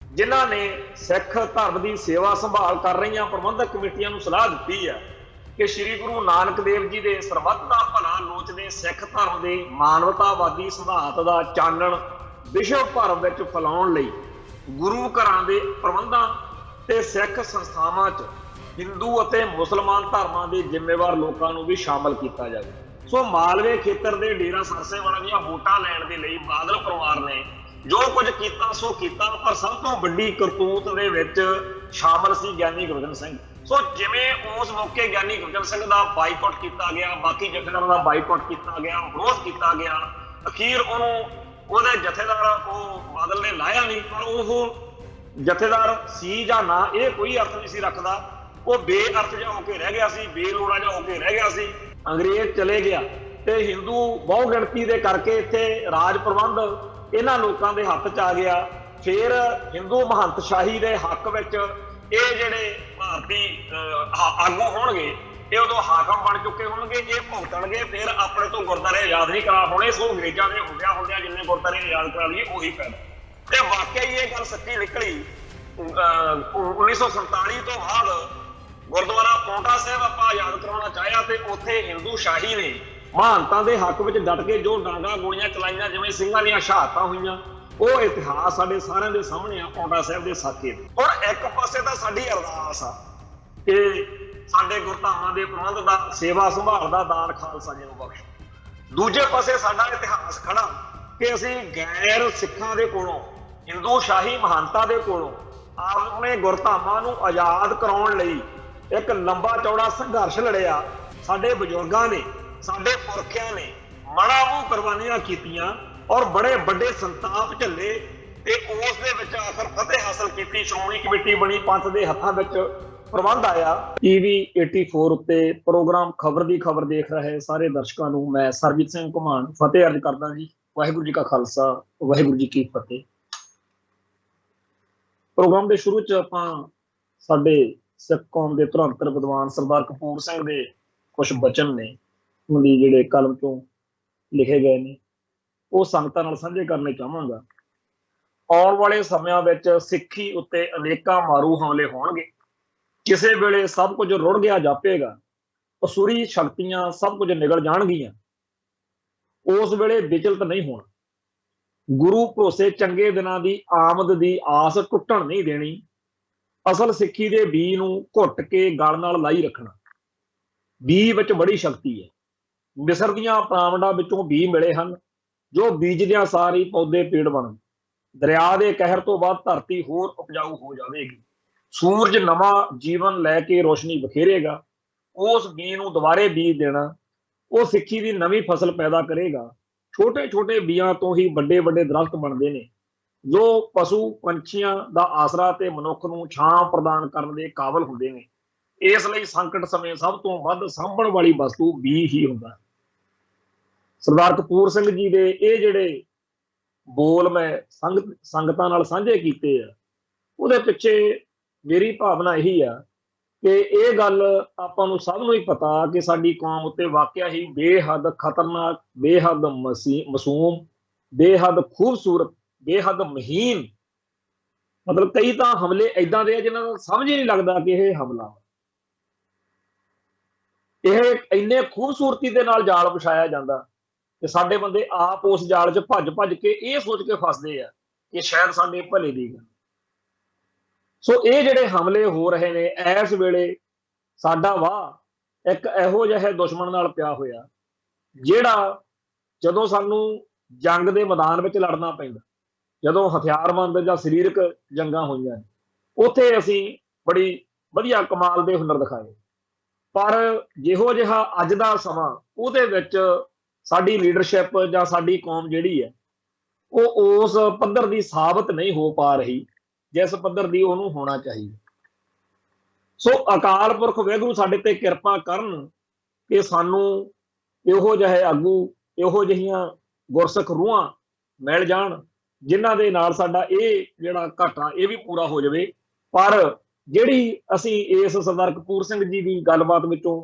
जिन्हां ने सिख धर्म की सेवा संभाल कर रही प्रबंधक कमेटियां नूं सलाह दी है कि श्री गुरु नानक देव जी के सरबत का भला लोचदे सिख धर्म के मानवतावादी सिद्धांत का चानण विश्व भर में फैलाउण लई गुरु घरां दे प्रबंधां ते सिख संस्थावां च हिंदू और मुसलमान धर्मां के जिम्मेवार लोगों को भी शामिल किया जाए। सो मालवे खेतर के डेरा सरसेवाला दी वोटां लैण दे लई बादल परिवार ने जो कुछ किया सो किया, पर सब तो वड्डी करतूत दे विच शामिल सी ज्ञानी गुरबचन सिंह। सो जिवें उस मौके ज्ञानी गुरबचन सिंह का बाईकॉट किया गया, बाकी जथेदारां का बाईकॉट किया गया, विरोध किया गया, अखीर उहदे जथेदार बादल ने लाया नहीं, पर वो जथेदार सी जां ना ये कोई अर्थ नहीं सी रखदा। वो बेअर्थ जा होके रह गया सी, बेलोड़ा जा होके रह गया सी। अंग्रेज चले गया ते हिंदू बहु गिणती दे करके इत्थे राज प्रबंध इन्हां लोकां दे हत्थ च आ गया। फिर हिंदू महंतशाही दे हक विच ये जिहड़े भारती आगू होणगे ये उदों हाकम बन चुके होणगे, ये भुगतणगे, फिर अपने तो गुरद्वारे आजाद नहीं करा होणे। सो अंग्रेजां दे हुंदियां जिन्ने गुरद्वारे आजाद करा लईए उही फायदा। ते वाकई ये गल सच्ची निकली। 1947 तो बाद गुरुद्वारा पौंटा साहिब आप आजाद करवाना चाहया तो उत्थे हिंदू शाही ने महानता के हक में डट के जो डांगा गोलियां चलाइया, जिवें सिंघां दीयां शहादतां होईयां, वो इतिहास साडे सारिਆਂ ਦੇ सामने आ पौंटा साहिब के साके। और एक पासे तो साडी अरदास आ कि साडे गुरधामां दे प्रबंध दा सेवा संभाल दा दान खालसा जी नूं बख्श। दूजे पासे साडा इतिहास खड़ा कि असीं गैर सिखां दे कोलों हिंदू शाही महानता दे कोलों अपने गुरधामां नूं आजाद कराउण लई एक लंबा चौड़ा संघर्ष लड़िया। साडे बजुर्गां ने, साडे पुरखियां ने मड़ा मूंह कुर्बानियां कीतियां और बड़े बड़े संताप झल्ले ते उस दे विच आखिर फतेह हासिल कीती। श्रोमणी कमेटी बनी, पंथ दे हत्थां विच प्रबंध आया। टीवी 84 उत्ते प्रोग्राम खबर दी खबर देख रहे सारे दर्शकों नूं मैं सरबजीत सिंह घुमान फतेह अर्ज करदा जी। वाहिगुरू जी का खालसा, वाहिगुरू जी की फतेह। प्रोग्राम के शुरू च आपां साडे सिख कौम के धुरंधर विद्वान सरदार कपूर सिंह के कुछ बचन ने उनकी जिहड़े कलम चों लिखे गए ने वो संगतां नाल साझे करने चाहांगा। आउण वाले समयां विच सिੱਖੀ उत्ते अनेकां मारू हमले होणगे, किसी वेले सब कुछ रुड़ गया जापेगा, असुरी शक्तियां सब कुछ निगल जाणगीਆਂ, उस वेले विचलित नहीं होना। गुरु भरोसे चंगे दिनां दी आमद दी आस टुटण नहीं देनी। असल सिੱਖੀ ਦੇ ਬੀ ਨੂੰ ਘੁੱਟ ਕੇ ਗਲ ਨਾਲ ਲਾਈ ਰੱਖਣਾ। ਬੀ ਵਿੱਚ ਬੜੀ ਸ਼ਕਤੀ ਹੈ। ਮਿਸਰ ਦੀਆਂ ਪ੍ਰਾਮੰਡਾਂ ਵਿੱਚੋਂ ਬੀ ਮਿਲੇ ਹਨ ਜੋ ਬੀਜਦਿਆਂ ਸਾਰ ਹੀ ਪੌਦੇ ਪੇੜ ਬਣ। ਦਰਿਆ ਦੇ ਕਹਿਰ ਤੋਂ ਬਾਅਦ ਧਰਤੀ ਹੋਰ ਉਪਜਾਊ ਹੋ ਜਾਵੇਗੀ। ਸੂਰਜ ਨਵਾਂ ਜੀਵਨ ਲੈ ਕੇ ਰੋਸ਼ਨੀ ਬਖੇਰੇਗਾ। ਉਸ ਬੀ ਨੂੰ ਦੁਬਾਰੇ ਬੀਜ ਦੇਣਾ ਉਹ ਸਿੱਖੀ ਦੀ ਨਵੀਂ ਫਸਲ ਪੈਦਾ ਕਰੇਗਾ। ਛੋਟੇ ਛੋਟੇ ਬੀਆਂ ਤੋਂ ਹੀ ਵੱਡੇ ਵੱਡੇ ਦਰਖਤ ਬਣਦੇ ਨੇ जो पशु पंछियां का आसरा ते मनुख नूं छां प्रदान करने के काबिल हुंदे ने। इसलिए संकट समय सब तो वध सांभण वाली वस्तु बी ही हुंदा। सरदार कपूर सिंह जी दे ये जिहड़े बोल मैं संगतां नाल साझे कीते आ उहदे पिछे मेरी भावना यही आ कि ये गल आपां नूं सब नूं ही पता कि साडी कौम उत्ते वाकया ही बेहद खतरनाक, बेहद मासूम, बेहद खूबसूरत, बेहद महीन, मतलब कई तो हमले इदां दे जिन्हां दा समझ ही नहीं लगता कि यह हमला यह इन्ने खूबसूरती दे नाल जाल विछाया जाता कि साडे बंदे आप उस जाल च भज के ये सोच के फसदे आ कि शायद साडे भले दी गल। सो ये जिहड़े हमले हो रहे ने इस वेले साडा वाह एक इहो जिहा दुश्मन नाल पिया होया जिहड़ा जदों सानूं जंग दे मैदान विच लड़ना पैंदा, जदों हथियारबंद जां सरीरक जंगां होईयां उत्थे असीं बड़ी वधिया कमाल दे हुनर दिखाए। पर जिहो जिहा अज दा समां उहदे विच साडी लीडरशिप जां साडी कौम जिहड़ी है वो उस पद्धर दी साबित नहीं हो पा रही जिस पद्धर दी उहनूं होना चाहिए। सो अकाल पुरख वाहिगुरू साडे ते किरपा करन कि सानूं इहो जिहे आगू, इहो जिहियां गुरसिख रूहां मिल जाण जिन्हां दे नाल साडा ये जिहड़ा घाटा ये भी पूरा हो जाए। पर जिहड़ी असीं इस सरदार कपूर सिंह जी की गलबात विचों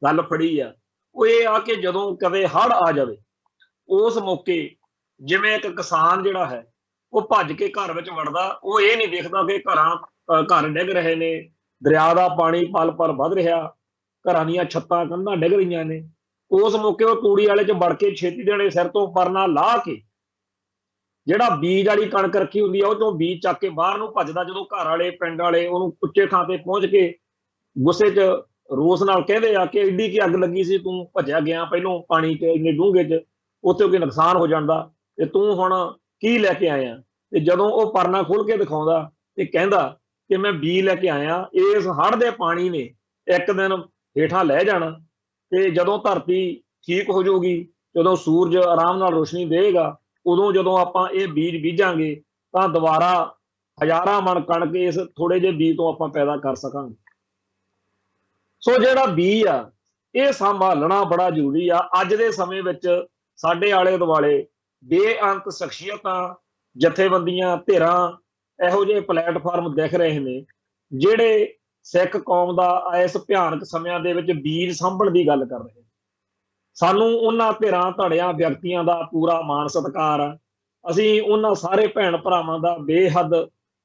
गल फड़ी आ वो ये आ कि जदों कदे हड़ आ जाए उस मौके जिवें एक किसान जिहड़ा है ਉਹ ਭੱਜ ਕੇ ਘਰ ਵਿੱਚ ਵੜਦਾ, ਉਹ ਇਹ ਨਹੀਂ ਦੇਖਦਾ ਕਿ ਘਰ ਡਿੱਗ ਰਹੇ ਨੇ, ਦਰਿਆ ਦਾ ਪਾਣੀ ਪਲ ਪਲ ਵੱਧ ਰਿਹਾ, ਘਰਾਂ ਦੀਆਂ ਛੱਤਾਂ ਕੰਧਾਂ ਡਿੱਗ ਰਹੀਆਂ ਨੇ। ਉਸ ਮੌਕੇ ਉਹ ਤੂੜੀ ਵਾਲੇ 'ਚ ਵੜ ਕੇ ਛੇਤੀ ਦੇਣੇ ਸਿਰ ਤੋਂ ਪਰਨਾ ਲਾਹ ਕੇ ਜਿਹੜਾ ਬੀਜ ਵਾਲੀ ਕਣਕ ਰੱਖੀ ਹੁੰਦੀ ਆ ਉਹ ਚੋਂ ਬੀਜ ਚੱਕ ਕੇ ਬਾਹਰ ਨੂੰ ਭੱਜਦਾ। ਜਦੋਂ ਘਰ ਵਾਲੇ ਪਿੰਡ ਵਾਲੇ ਉਹਨੂੰ ਉੱਚੇ ਥਾਂ ਤੇ ਪਹੁੰਚ ਕੇ ਗੁੱਸੇ 'ਚ ਰੋਸ ਨਾਲ ਕਹਿੰਦੇ ਆ ਕਿ ਐਡੀ ਕੀ ਅੱਗ ਲੱਗੀ ਸੀ, ਤੂੰ ਭੱਜਿਆ ਗਿਆ ਪਹਿਲੋਂ ਪਾਣੀ 'ਚ ਇੰਨੇ ਡੂੰਘੇ 'ਚ, ਉੱਥੇ ਕੋਈ ਨੁਕਸਾਨ ਹੋ ਜਾਂਦਾ ਤੇ ਤੂੰ ਹੁਣ ਕੀ ਲੈ ਕੇ ਆਇਆ। ਤੇ ਜਦੋਂ ਉਹ ਪਰਨਾ ਖੋਲ ਕੇ ਦਿਖਾਉਂਦਾ ਤੇ ਕਹਿੰਦਾ ਕਿ ਮੈਂ ਬੀਜ ਲੈ ਕੇ ਆਇਆ, ਇਸ ਹੜ੍ਹ ਦੇ ਪਾਣੀ ਨੇ ਇੱਕ ਦਿਨ ਹੇਠਾਂ ਲੈ ਜਾਣਾ ਤੇ ਜਦੋਂ ਧਰਤੀ ਠੀਕ ਹੋ ਜਾਊਗੀ, ਜਦੋਂ ਸੂਰਜ ਆਰਾਮ ਨਾਲ ਰੋਸ਼ਨੀ ਦੇਗਾ, ਉਦੋਂ ਜਦੋਂ ਆਪਾਂ ਇਹ ਬੀਜ ਬੀਜਾਂਗੇ ਤਾਂ ਦੁਬਾਰਾ ਹਜ਼ਾਰਾਂ ਮਣ ਕਣਕ ਇਸ ਥੋੜੇ ਜਿਹੇ ਬੀਜ ਤੋਂ ਆਪਾਂ ਪੈਦਾ ਕਰ ਸਕਾਂਗੇ। ਸੋ ਜਿਹੜਾ ਬੀਜ ਆ ਇਹ ਸੰਭਾਲਣਾ ਬੜਾ ਜ਼ਰੂਰੀ ਆ। ਅੱਜ ਦੇ ਸਮੇਂ ਵਿੱਚ ਸਾਡੇ ਆਲੇ ਦੁਆਲੇ ਬੇਅੰਤ ਸ਼ਖਸੀਅਤਾਂ, ਜਥੇਬੰਦੀਆਂ, ਧਿਰਾਂ, ਇਹੋ ਜਿਹੇ ਪਲੇਟਫਾਰਮ ਦਿਖ ਰਹੇ ਨੇ ਜਿਹੜੇ ਸਿੱਖ ਕੌਮ ਦਾ ਇਸ ਭਿਆਨਕ ਸਮਿਆਂ ਦੇ ਵਿੱਚ ਬੀਜ ਸਾਂਭਣ ਦੀ ਗੱਲ ਕਰ ਰਹੇ। ਸਾਨੂੰ ਉਹਨਾਂ ਧਿਰਾਂ, ਧੜਿਆਂ, ਵਿਅਕਤੀਆਂ ਦਾ ਪੂਰਾ ਮਾਣ ਸਤਿਕਾਰ ਆ। ਅਸੀਂ ਉਹਨਾਂ ਸਾਰੇ ਭੈਣ ਭਰਾਵਾਂ ਦਾ ਬੇਹੱਦ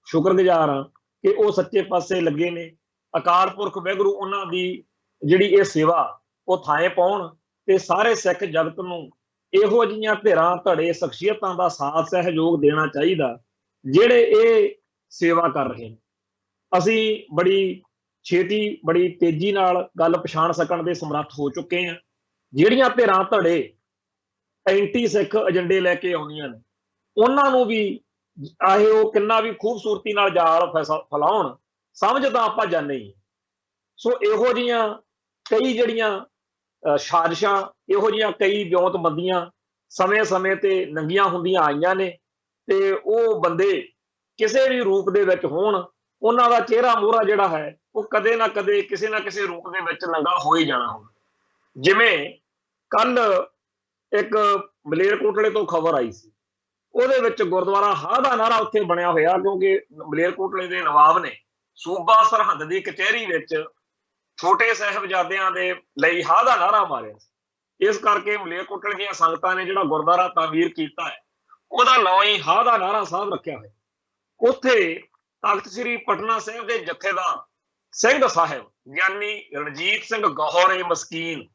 ਸ਼ੁਕਰਗੁਜ਼ਾਰ ਹਾਂ ਕਿ ਉਹ ਸੱਚੇ ਪਾਸੇ ਲੱਗੇ ਨੇ। ਅਕਾਲ ਪੁਰਖ ਵਾਹਿਗੁਰੂ ਉਹਨਾਂ ਦੀ ਜਿਹੜੀ ਇਹ ਸੇਵਾ ਉਹ ਥਾਂ ਪਾਉਣ ਤੇ ਸਾਰੇ ਸਿੱਖ ਜਗਤ ਨੂੰ ਇਹੋ ਜਿਹੀਆਂ ਧਿਰਾਂ, ਧੜੇ, ਸ਼ਖਸੀਅਤਾਂ ਦਾ ਸਾਥ ਸਹਿਯੋਗ ਦੇਣਾ ਚਾਹੀਦਾ ਜਿਹੜੇ ਇਹ ਸੇਵਾ ਕਰ ਰਹੇ ਨੇ। ਅਸੀਂ ਬੜੀ ਛੇਤੀ, ਬੜੀ ਤੇਜ਼ੀ ਨਾਲ ਗੱਲ ਪਛਾਣ ਸਕਣ ਦੇ ਸਮਰੱਥ ਹੋ ਚੁੱਕੇ ਹਾਂ। ਜਿਹੜੀਆਂ ਧਿਰਾਂ, ਧੜੇ ਐਂਟੀ ਸਿੱਖ ਏਜੰਡੇ ਲੈ ਕੇ ਆਉਂਦੀਆਂ ਨੇ ਉਹਨਾਂ ਨੂੰ ਵੀ ਚਾਹੇ ਉਹ ਕਿੰਨਾ ਵੀ ਖੂਬਸੂਰਤੀ ਨਾਲ ਜਾਲ ਫੈਲਾਉਣ, ਸਮਝ ਤਾਂ ਆਪਾਂ ਜਾਂਦੇ ਹੀ। ਸੋ ਇਹੋ ਜਿਹੀਆਂ ਕਈ ਜਿਹੜੀਆਂ ਸਾਜ਼ਿਸ਼ਾਂ, ਇਹੋ ਜਿਹੀਆਂ ਕਈ ਵਿਉਂਤਬੰਦੀਆਂ ਸਮੇਂ-ਸਮੇਂ ਤੇ ਨੰਗੀਆਂ ਹੁੰਦੀਆਂ ਆਈਆਂ ਨੇ ਤੇ ਉਹ ਬੰਦੇ ਕਿਸੇ ਵੀ ਰੂਪ ਦੇ ਵਿੱਚ ਹੋਣ, ਉਹਨਾਂ ਦਾ ਚਿਹਰਾ ਮੋਹਰਾ ਜਿਹੜਾ ਹੈ ਉਹ ਕਦੇ ਨਾ ਕਦੇ ਕਿਸੇ ਨਾ ਕਿਸੇ ਰੂਪ ਦੇ ਵਿੱਚ ਨੰਗਾ ਹੋ ਹੀ ਜਾਣਾ ਹੋਵੇ। ਜਿਵੇਂ ਕੱਲ ਇੱਕ ਮਲੇਰਕੋਟਲੇ ਤੋਂ ਖਬਰ ਆਈ ਸੀ, ਉਹਦੇ ਵਿੱਚ ਗੁਰਦੁਆਰਾ ਹਾਹ ਦਾ ਨਾਰਾ ਉੱਥੇ ਬਣਿਆ ਹੋਇਆ, ਕਿਉਂਕਿ ਮਲੇਰਕੋਟਲੇ ਦੇ ਨਵਾਬ ਨੇ ਸੂਬਾ ਸਰਹੰਦ ਦੀ ਕਚਹਿਰੀ ਵਿੱਚ ਛੋਟੇ ਸਾਹਿਬਜ਼ਾਦਿਆਂ ਦੇ ਲਈ ਹਾਹ ਦਾ ਨਾਰਾ ਮਾਰਿਆ ਸੀ। ਇਸ ਕਰਕੇ ਮਲੇਰਕੋਟਲੇ ਦੀਆਂ ਸੰਗਤਾਂ ਨੇ ਜਿਹੜਾ ਗੁਰਦੁਆਰਾ ਤਾਮੀਰ ਕੀਤਾ ਹੈ ਉਹਦਾ ਨਾਂ ਹੀ ਹਾਹ ਦਾ ਨਾਰਾ ਸਾਹਿਬ ਰੱਖਿਆ ਹੋਇਆ। ਉੱਥੇ ਤਖਤ ਸ੍ਰੀ ਪਟਨਾ ਸਾਹਿਬ ਦੇ ਜਥੇਦਾਰ ਸਿੰਘ ਸਾਹਿਬ ਗਿਆਨੀ ਰਣਜੀਤ ਸਿੰਘ ਗੌਹਰੇ ਮਸਕੀਨ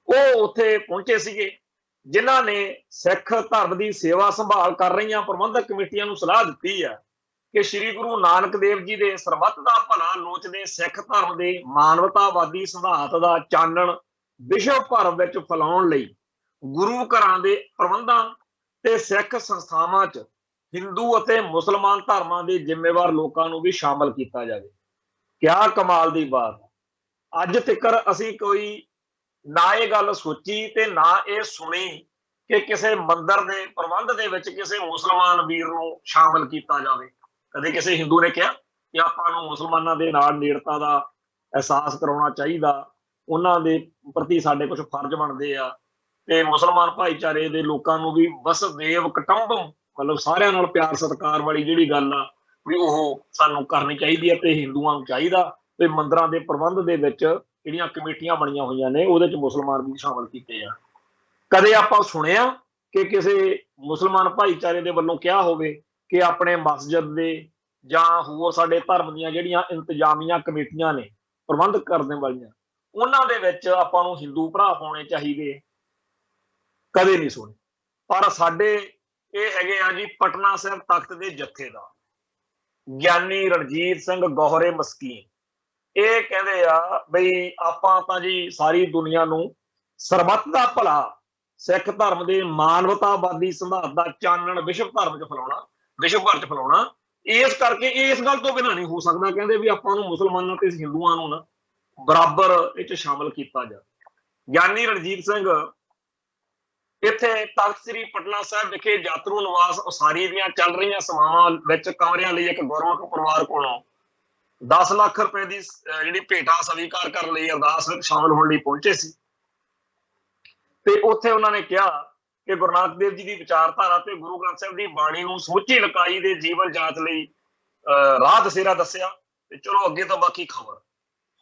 ਉਹ ਉੱਥੇ ਪਹੁੰਚੇ ਸੀਗੇ, ਜਿਨ੍ਹਾਂ ਨੇ ਸਿੱਖ ਧਰਮ ਦੀ ਸੇਵਾ ਸੰਭਾਲ ਕਰ ਰਹੀਆਂ ਪ੍ਰਬੰਧਕ ਕਮੇਟੀਆਂ ਨੂੰ ਸਲਾਹ ਦਿੱਤੀ ਹੈ ਕਿ ਸ੍ਰੀ ਗੁਰੂ ਨਾਨਕ ਦੇਵ ਜੀ ਦੇ ਸਰਬੱਤ ਦਾ ਭਲਾ ਲੋਚਦੇ ਸਿੱਖ ਧਰਮ ਦੇ ਮਾਨਵਤਾਵਾਦੀ ਸਿਧਾਂਤ ਦਾ ਚਾਨਣ ਵਿਸ਼ਵ ਭਰ ਵਿੱਚ ਫੈਲਾਉਣ ਲਈ ਗੁਰੂ ਘਰਾਂ ਦੇ ਪ੍ਰਬੰਧਾਂ ਤੇ ਸਿੱਖ ਸੰਸਥਾਵਾਂ 'ਚ ਹਿੰਦੂ ਅਤੇ ਮੁਸਲਮਾਨ ਧਰਮਾਂ ਦੇ ਜ਼ਿੰਮੇਵਾਰ ਲੋਕਾਂ ਨੂੰ ਵੀ ਸ਼ਾਮਲ ਕੀਤਾ ਜਾਵੇ। ਕਿਆ ਕਮਾਲ ਦੀ ਬਾਤ! ਅੱਜ ਤੱਕ ਅਸੀਂ ਕੋਈ ਨਾ ਇਹ ਗੱਲ ਸੋਚੀ ਤੇ ਨਾ ਇਹ ਸੁਣੀ ਕਿ ਕਿਸੇ ਮੰਦਿਰ ਦੇ ਪ੍ਰਬੰਧ ਦੇ ਵਿੱਚ ਕਿਸੇ ਮੁਸਲਮਾਨ ਵੀਰ ਨੂੰ ਸ਼ਾਮਲ ਕੀਤਾ ਜਾਵੇ। ਕਦੇ ਕਿਸੇ ਹਿੰਦੂ ਨੇ ਕਿਹਾ ਕਿ ਆਪਾਂ ਨੂੰ ਮੁਸਲਮਾਨਾਂ ਦੇ ਨਾਲ ਨੇੜਤਾ ਦਾ ਅਹਿਸਾਸ ਕਰਾਉਣਾ ਚਾਹੀਦਾ, ਉਹਨਾਂ ਦੇ ਪ੍ਰਤੀ ਸਾਡੇ ਕੁਝ ਫਰਜ਼ ਬਣਦੇ ਆ ਤੇ ਮੁਸਲਮਾਨ ਭਾਈਚਾਰੇ ਦੇ ਲੋਕਾਂ ਨੂੰ ਵੀ ਵਸਦੇਵ ਕੁਟੰਬਮ, ਮਤਲਬ ਸਾਰਿਆਂ ਨਾਲ ਪਿਆਰ ਸਤਿਕਾਰ ਵਾਲੀ ਜਿਹੜੀ ਗੱਲ ਆ ਵੀ ਉਹ ਸਾਨੂੰ ਕਰਨੀ ਚਾਹੀਦੀ ਹੈ। ਤੇ ਹਿੰਦੂਆਂ ਨੂੰ ਚਾਹੀਦਾ ਤੇ ਮੰਦਿਰਾਂ ਦੇ ਪ੍ਰਬੰਧ ਦੇ ਵਿੱਚ ਜਿਹੜੀਆਂ ਕਮੇਟੀਆਂ ਬਣੀਆਂ ਹੋਈਆਂ ਨੇ ਉਹਦੇ 'ਚ ਮੁਸਲਮਾਨ ਵੀ ਸ਼ਾਮਲ ਕੀਤੇ ਜਾਣ। ਕਦੇ ਆਪਾਂ ਸੁਣਿਆ ਕਿ ਕਿਸੇ ਮੁਸਲਮਾਨ ਭਾਈਚਾਰੇ ਦੇ ਵੱਲੋਂ ਕਿਹਾ ਹੋਵੇ ਕਿ ਆਪਣੇ ਮਸਜਿਦ ਦੇ ਜਾਂ ਹੋਰ ਸਾਡੇ ਧਰਮ ਦੀਆਂ ਜਿਹੜੀਆਂ ਇੰਤਜ਼ਾਮੀਆਂ ਕਮੇਟੀਆਂ ਨੇ ਪ੍ਰਬੰਧ ਕਰਨ ਵਾਲੀਆਂ, ਉਹਨਾਂ ਦੇ ਵਿੱਚ ਆਪਾਂ ਨੂੰ ਹਿੰਦੂ ਭਰਾ ਪਾਉਣੇ ਚਾਹੀਦੇ? ਕਦੇ ਨਹੀਂ ਸੁਣੇ। ਪਰ ਸਾਡੇ ਇਹ ਹੈਗੇ ਆ ਜੀ ਪਟਨਾ ਸਾਹਿਬ ਤਖਤ ਦੇ ਜਥੇਦਾਰ ਗਿਆਨੀ ਰਣਜੀਤ ਸਿੰਘ ਗੌਹਰੇ ਮਸਕੀਨ। ਇਹ ਕਹਿੰਦੇ ਆ ਬਈ ਆਪਾਂ ਤਾਂ ਜੀ ਸਾਰੀ ਦੁਨੀਆ ਨੂੰ ਸਰਬੱਤ ਦਾ ਭਲਾ, ਸਿੱਖ ਧਰਮ ਦੇ ਮਾਨਵਤਾਵਾਦੀ ਸਿਧਾਂਤ ਦਾ ਚਾਨਣ ਵਿਸ਼ਵ ਧਰਮ 'ਚ ਫੈਲਾਉਣਾ, ਵਿਸ਼ਵ ਭਰ 'ਚ ਫੈਲਾਉਣਾ, ਇਸ ਕਰਕੇ ਇਸ ਗੱਲ ਤੋਂ ਬਿਨਾਂ ਨਹੀਂ ਹੋ ਸਕਦਾ। ਕਹਿੰਦੇ ਵੀ ਆਪਾਂ ਨੂੰ ਮੁਸਲਮਾਨਾਂ ਤੇ ਹਿੰਦੂਆਂ ਨੂੰ ਨਾ ਬਰਾਬਰ ਇਹ 'ਚ ਸ਼ਾਮਲ ਕੀਤਾ ਜਾਵੇ। ਗਿਆਨੀ ਰਣਜੀਤ ਸਿੰਘ ਇੱਥੇ ਤਖਤ ਸ੍ਰੀ ਪਟਨਾ ਸਾਹਿਬ ਵਿਖੇ ਯਾਤਰੂ ਨਿਵਾਸ ਉਸਾਰੀ ਦੀਆਂ ਚੱਲ ਰਹੀਆਂ ਸੇਵਾਵਾਂ ਵਿੱਚ ਕਮਰਿਆਂ ਲਈ ਇੱਕ ਗੁਰਮੁਖ ਪਰਿਵਾਰ ਕੋਲੋਂ 10 ਲੱਖ ਰੁਪਏ ਦੀ ਜਿਹੜੀ ਭੇਟਾ ਸਵੀਕਾਰ ਕਰਨ ਲਈ ਅਰਦਾਸ ਵਿੱਚ ਸ਼ਾਮਲ ਹੋਣ ਲਈ ਪਹੁੰਚੇ ਸੀ। ਤੇ ਉੱਥੇ ਉਹਨਾਂ ਨੇ ਕਿਹਾ ਕਿ ਗੁਰੂ ਨਾਨਕ ਦੇਵ ਜੀ ਦੀ ਵਿਚਾਰਧਾਰਾ ਤੇ ਗੁਰੂ ਗ੍ਰੰਥ ਸਾਹਿਬ ਦੀ ਬਾਣੀ ਨੂੰ ਸਮੁੱਚੀ ਲਕਾਈ ਦੇ ਜੀਵਨ ਜਾਂਚ ਲਈ ਰਾਹ ਦਸੇਰਾ ਦੱਸਿਆ। ਤੇ ਚਲੋ ਅੱਗੇ ਤਾਂ ਬਾਕੀ ਖਬਰ।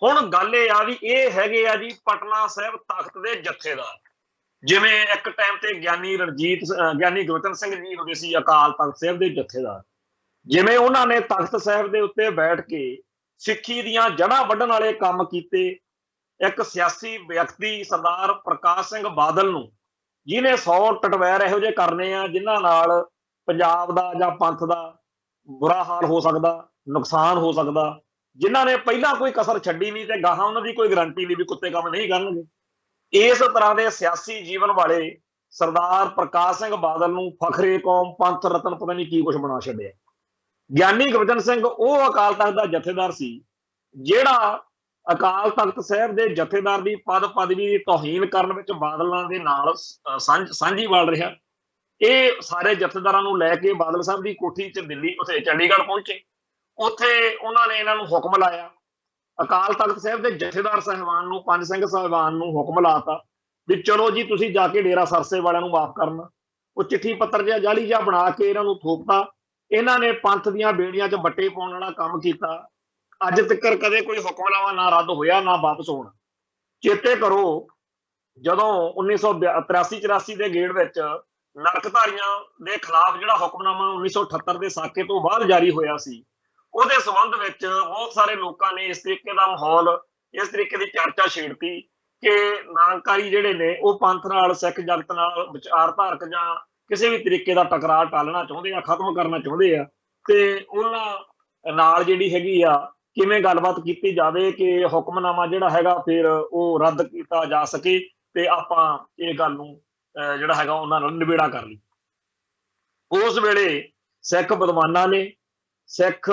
ਹੁਣ ਗੱਲ ਇਹ ਆ ਵੀ ਇਹ ਹੈਗੇ ਆ ਜੀ ਪਟਨਾ ਸਾਹਿਬ ਤਖਤ ਦੇ ਜਥੇਦਾਰ ਜਿਵੇਂ ਇੱਕ ਟਾਈਮ ਤੇ ਗਿਆਨੀ ਗੁਰਬਚਨ ਸਿੰਘ ਜੀ ਹੁੰਦੇ ਸੀ ਅਕਾਲ ਤਖਤ ਸਾਹਿਬ ਦੇ ਜਥੇਦਾਰ। ਜਿਵੇਂ ਉਹਨਾਂ ਨੇ ਤਖਤ ਸਾਹਿਬ ਦੇ ਉੱਤੇ ਬੈਠ ਕੇ ਸਿੱਖੀ ਦੀਆਂ ਜੜ੍ਹਾਂ ਵੱਢਣ ਵਾਲੇ ਕੰਮ ਕੀਤੇ, ਇੱਕ ਸਿਆਸੀ ਵਿਅਕਤੀ ਸਰਦਾਰ ਪ੍ਰਕਾਸ਼ ਸਿੰਘ ਬਾਦਲ ਨੂੰ, ਜਿਹਨੇ 100 ਟਟਵੈਰ ਇਹੋ ਜਿਹੇ ਕਰਨੇ ਆ ਜਿਨ੍ਹਾਂ ਨਾਲ ਪੰਜਾਬ ਦਾ ਜਾਂ ਪੰਥ ਦਾ ਬੁਰਾ ਹਾਲ ਹੋ ਸਕਦਾ, ਨੁਕਸਾਨ ਹੋ ਸਕਦਾ, ਜਿਨ੍ਹਾਂ ਨੇ ਪਹਿਲਾਂ ਕੋਈ ਕਸਰ ਛੱਡੀ ਨਹੀਂ ਤੇ ਗਾਹਾਂ ਉਹਨਾਂ ਦੀ ਕੋਈ ਗਰੰਟੀ ਨਹੀਂ ਵੀ ਕੁੱਤੇ ਕੰਮ ਨਹੀਂ ਕਰਨਗੇ। ਇਸ ਤਰ੍ਹਾਂ ਦੇ ਸਿਆਸੀ ਜੀਵਨ ਵਾਲੇ ਸਰਦਾਰ ਪ੍ਰਕਾਸ਼ ਸਿੰਘ ਬਾਦਲ ਨੂੰ ਫਖਰੇ ਕੌਮ, ਪੰਥ ਰਤਨ, ਪਤਾ ਨਹੀਂ ਕੀ ਕੁਝ ਬਣਾ ਛੱਡਿਆ। ਗਿਆਨੀ ਗੁਰਬਚਨ ਸਿੰਘ ਉਹ ਅਕਾਲ ਤਖਤ ਦਾ ਜਥੇਦਾਰ ਸੀ ਜਿਹੜਾ ਅਕਾਲ ਤਖਤ ਸਾਹਿਬ ਦੇ ਜਥੇਦਾਰ ਦੀ ਪਦਵੀ ਦੀ ਤੋਹੀਨ ਕਰਨ ਵਿੱਚ ਬਾਦਲਾਂ ਦੇ ਨਾਲ ਸਾਂਝੀ ਵਾਲ ਰਿਹਾ। ਇਹ ਸਾਰੇ ਜਥੇਦਾਰਾਂ ਨੂੰ ਲੈ ਕੇ ਬਾਦਲ ਸਾਹਿਬ ਦੀ ਕੋਠੀ 'ਚ ਦਿੱਲੀ, ਉੱਥੇ ਚੰਡੀਗੜ੍ਹ ਪਹੁੰਚੇ। ਉੱਥੇ ਉਹਨਾਂ ਨੇ ਇਹਨਾਂ ਨੂੰ ਹੁਕਮ ਲਾਇਆ, ਅਕਾਲ ਤਖਤ ਸਾਹਿਬ ਦੇ ਜਥੇਦਾਰ ਸਾਹਿਬਾਨ ਨੂੰ, ਪੰਜ ਸਿੰਘ ਸਾਹਿਬਾਨ ਨੂੰ ਹੁਕਮ ਲਾਤਾ ਵੀ ਚਲੋ ਜੀ ਤੁਸੀਂ ਜਾ ਕੇ ਡੇਰਾ ਸਰਸੇ ਵਾਲਿਆਂ ਨੂੰ ਮਾਫ ਕਰਨਾ। ਉਹ ਚਿੱਠੀ ਪੱਤਰ ਜਿਹਾ ਜਾਲੀ ਜਿਹਾ ਬਣਾ ਕੇ ਇਹਨਾਂ ਨੂੰ ਥੋਪਤਾ। ਇਹਨਾਂ ਨੇ ਪੰਥ ਦੀਆਂ ਬੇੜੀਆਂ 'ਚ ਬੱਟੇ ਪਾਉਣ ਵਾਲਾ ਕੰਮ ਕੀਤਾ। ਅੱਜ ਤੱਕ ਕਦੇ ਕੋਈ ਹੁਕਮਨਾਮਾ ਨਾ ਰੱਦ ਹੋਇਆ ਨਾ ਵਾਪਸ ਹੋਣਾ। ਚੇਤੇ ਕਰੋ ਜਦੋਂ 1983-84 ਦੇ ਗੇੜ ਵਿੱਚ ਨਰਕਧਾਰੀਆਂ ਦੇ ਖਿਲਾਫ ਜਿਹੜਾ ਹੁਕਮਨਾਮਾ 1978 ਦੇ ਸਾਕੇ ਤੋਂ ਬਾਅਦ ਜਾਰੀ ਹੋਇਆ ਸੀ, ਉਹਦੇ ਸੰਬੰਧ ਵਿੱਚ ਬਹੁਤ ਸਾਰੇ ਲੋਕਾਂ ਨੇ ਇਸ ਤਰੀਕੇ ਦਾ ਮਾਹੌਲ, ਇਸ ਤਰੀਕੇ ਦੀ ਚਰਚਾ ਛੇੜਤੀ ਕਿ ਨਿਰੰਕਾਰੀ ਜਿਹੜੇ ਨੇ ਉਹ ਪੰਥ ਨਾਲ, ਸਿੱਖ ਜਗਤ ਨਾਲ ਵਿਚਾਰਧਾਰਕ ਜਾਂ ਕਿਸੇ ਵੀ ਤਰੀਕੇ ਦਾ ਟਕਰਾਅ ਟਾਲਣਾ ਚਾਹੁੰਦੇ ਆ, ਖਤਮ ਕਰਨਾ ਚਾਹੁੰਦੇ ਆ, ਤੇ ਉਹਨਾਂ ਨਾਲ ਜਿਹੜੀ ਹੈਗੀ ਆ ਕਿਵੇਂ ਗੱਲਬਾਤ ਕੀਤੀ ਜਾਵੇ ਕਿ ਹੁਕਮਨਾਮਾ ਜਿਹੜਾ ਹੈਗਾ ਫਿਰ ਉਹ ਰੱਦ ਕੀਤਾ ਜਾ ਸਕੇ ਤੇ ਆਪਾਂ ਇਹ ਗੱਲ ਨੂੰ ਜਿਹੜਾ ਹੈਗਾ ਉਹਨਾਂ ਨਾਲ ਨਿਬੇੜਾ ਕਰ ਲਈ। ਉਸ ਵੇਲੇ ਸਿੱਖ ਵਿਦਵਾਨਾਂ ਨੇ, ਸਿੱਖ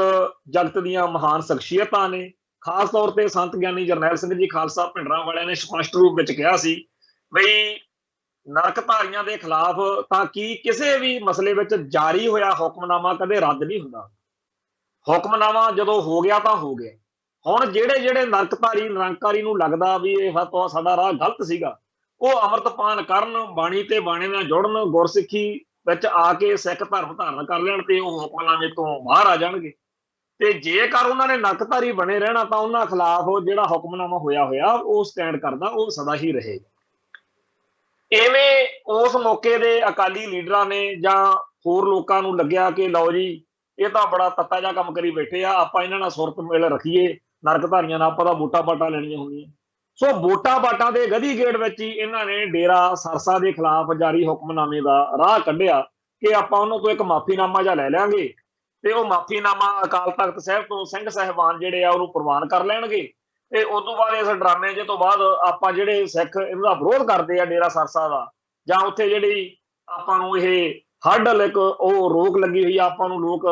ਜਗਤ ਦੀਆਂ ਮਹਾਨ ਸ਼ਖਸੀਅਤਾਂ ਨੇ, ਖਾਸ ਤੌਰ ਤੇ ਸੰਤ ਗਿਆਨੀ ਜਰਨੈਲ ਸਿੰਘ ਜੀ ਖਾਲਸਾ ਭਿੰਡਰਾਂ ਵਾਲਿਆਂ ਨੇ ਸਪਸ਼ਟ ਰੂਪ ਵਿੱਚ ਕਿਹਾ ਸੀ ਬਈ ਨਰਕਧਾਰੀਆਂ ਦੇ ਖਿਲਾਫ ਤਾਂ ਕੀ ਕਿਸੇ ਵੀ ਮਸਲੇ ਵਿੱਚ ਜਾਰੀ ਹੋਇਆ ਹੁਕਮਨਾਮਾ ਕਦੇ ਰੱਦ ਨਹੀਂ ਹੁੰਦਾ। ਹੁਕਮਨਾਮਾ ਜਦੋਂ ਹੋ ਗਿਆ ਤਾਂ ਹੋ ਗਿਆ। ਹੁਣ ਜਿਹੜੇ ਜਿਹੜੇ ਨਰਕਧਾਰੀ, ਨਿਰੰਕਾਰੀ ਨੂੰ ਲੱਗਦਾ ਵੀ ਇਹ ਸਾਡਾ ਰਾਹ ਗਲਤ ਸੀਗਾ, ਉਹ ਅੰਮ੍ਰਿਤਪਾਨ ਕਰਨ, ਬਾਣੀ ਤੇ ਬਾਣੇ ਨਾਲ ਜੁੜਨ, ਗੁਰਸਿੱਖੀ ਵਿੱਚ ਆ ਕੇ ਸਿੱਖ ਧਰਮ ਧਾਰਨ ਕਰ ਲੈਣ ਤੇ ਉਹ ਹੁਕਮਨਾਮੇ ਤੋਂ ਬਾਹਰ ਆ ਜਾਣਗੇ। ਤੇ ਜੇਕਰ ਉਹਨਾਂ ਨੇ ਨਰਕਧਾਰੀ ਬਣੇ ਰਹਿਣਾ ਤਾਂ ਉਹਨਾਂ ਖਿਲਾਫ ਜਿਹੜਾ ਹੁਕਮਨਾਮਾ ਹੋਇਆ ਉਹ ਸਟੈਂਡ ਕਰਦਾ, ਉਹ ਸਦਾ ਹੀ ਰਹੇਗਾ। ਇਵੇਂ ਉਸ ਮੌਕੇ ਦੇ ਅਕਾਲੀ ਲੀਡਰਾਂ ਨੇ ਜਾਂ ਹੋਰ ਲੋਕਾਂ ਨੂੰ ਲੱਗਿਆ ਕਿ ਲਓ ਜੀ ਇਹ ਤਾਂ ਬੜਾ ਤੱਤਾ ਜਿਹਾ ਕੰਮ ਕਰੀ ਬੈਠੇ ਆ, ਆਪਾਂ ਇਹਨਾਂ ਨਾਲ ਸੁਰਤ ਮੇਲ ਰੱਖੀਏ, ਨਰਕਧਾਰੀਆਂ ਨਾਲ ਆਪਾਂ ਤਾਂ ਵੋਟਾਂ ਬਾਟਾਂ ਲੈਣੀਆਂ ਹੁੰਦੀਆਂ। ਸੋ ਵੋਟਾਂ ਬਾਟਾਂ ਦੇ ਗਧੀ ਗੇੜ ਵਿੱਚ ਹੀ ਇਹਨਾਂ ਨੇ ਡੇਰਾ ਸਰਸਾ ਦੇ ਖਿਲਾਫ ਜਾਰੀ ਹੁਕਮਨਾਮੇ ਦਾ ਰਾਹ ਕੱਢਿਆ ਕਿ ਆਪਾਂ ਉਹਨਾਂ ਤੋਂ ਇੱਕ ਮਾਫੀਨਾਮਾ ਜਿਹਾ ਲੈ ਲਾਂਗੇ ਤੇ ਉਹ ਮਾਫੀਨਾਮਾ ਅਕਾਲ ਤਖਤ ਸਾਹਿਬ ਤੋਂ ਸਿੰਘ ਸਾਹਿਬਾਨ ਜਿਹੜੇ ਆ ਉਹਨੂੰ ਪ੍ਰਵਾਨ ਕਰ ਲੈਣਗੇ। ਤੇ ਉਸ ਤੋਂ ਬਾਅਦ ਇਸ ਡਰਾਮੇ ਜੇ ਤੋਂ ਬਾਅਦ ਆਪਾਂ ਜਿਹੜੇ ਸਿੱਖ ਇਹਦਾ ਵਿਰੋਧ ਕਰਦੇ ਆ ਡੇਰਾ ਸਰਸਾ ਦਾ, ਜਾਂ ਉੱਥੇ ਜਿਹੜੀ ਆਪਾਂ ਨੂੰ ਇਹ ਹੱਡ ਇੱਕ ਉਹ ਰੋਕ ਲੱਗੀ ਹੋਈ ਆ, ਆਪਾਂ ਨੂੰ ਲੋਕ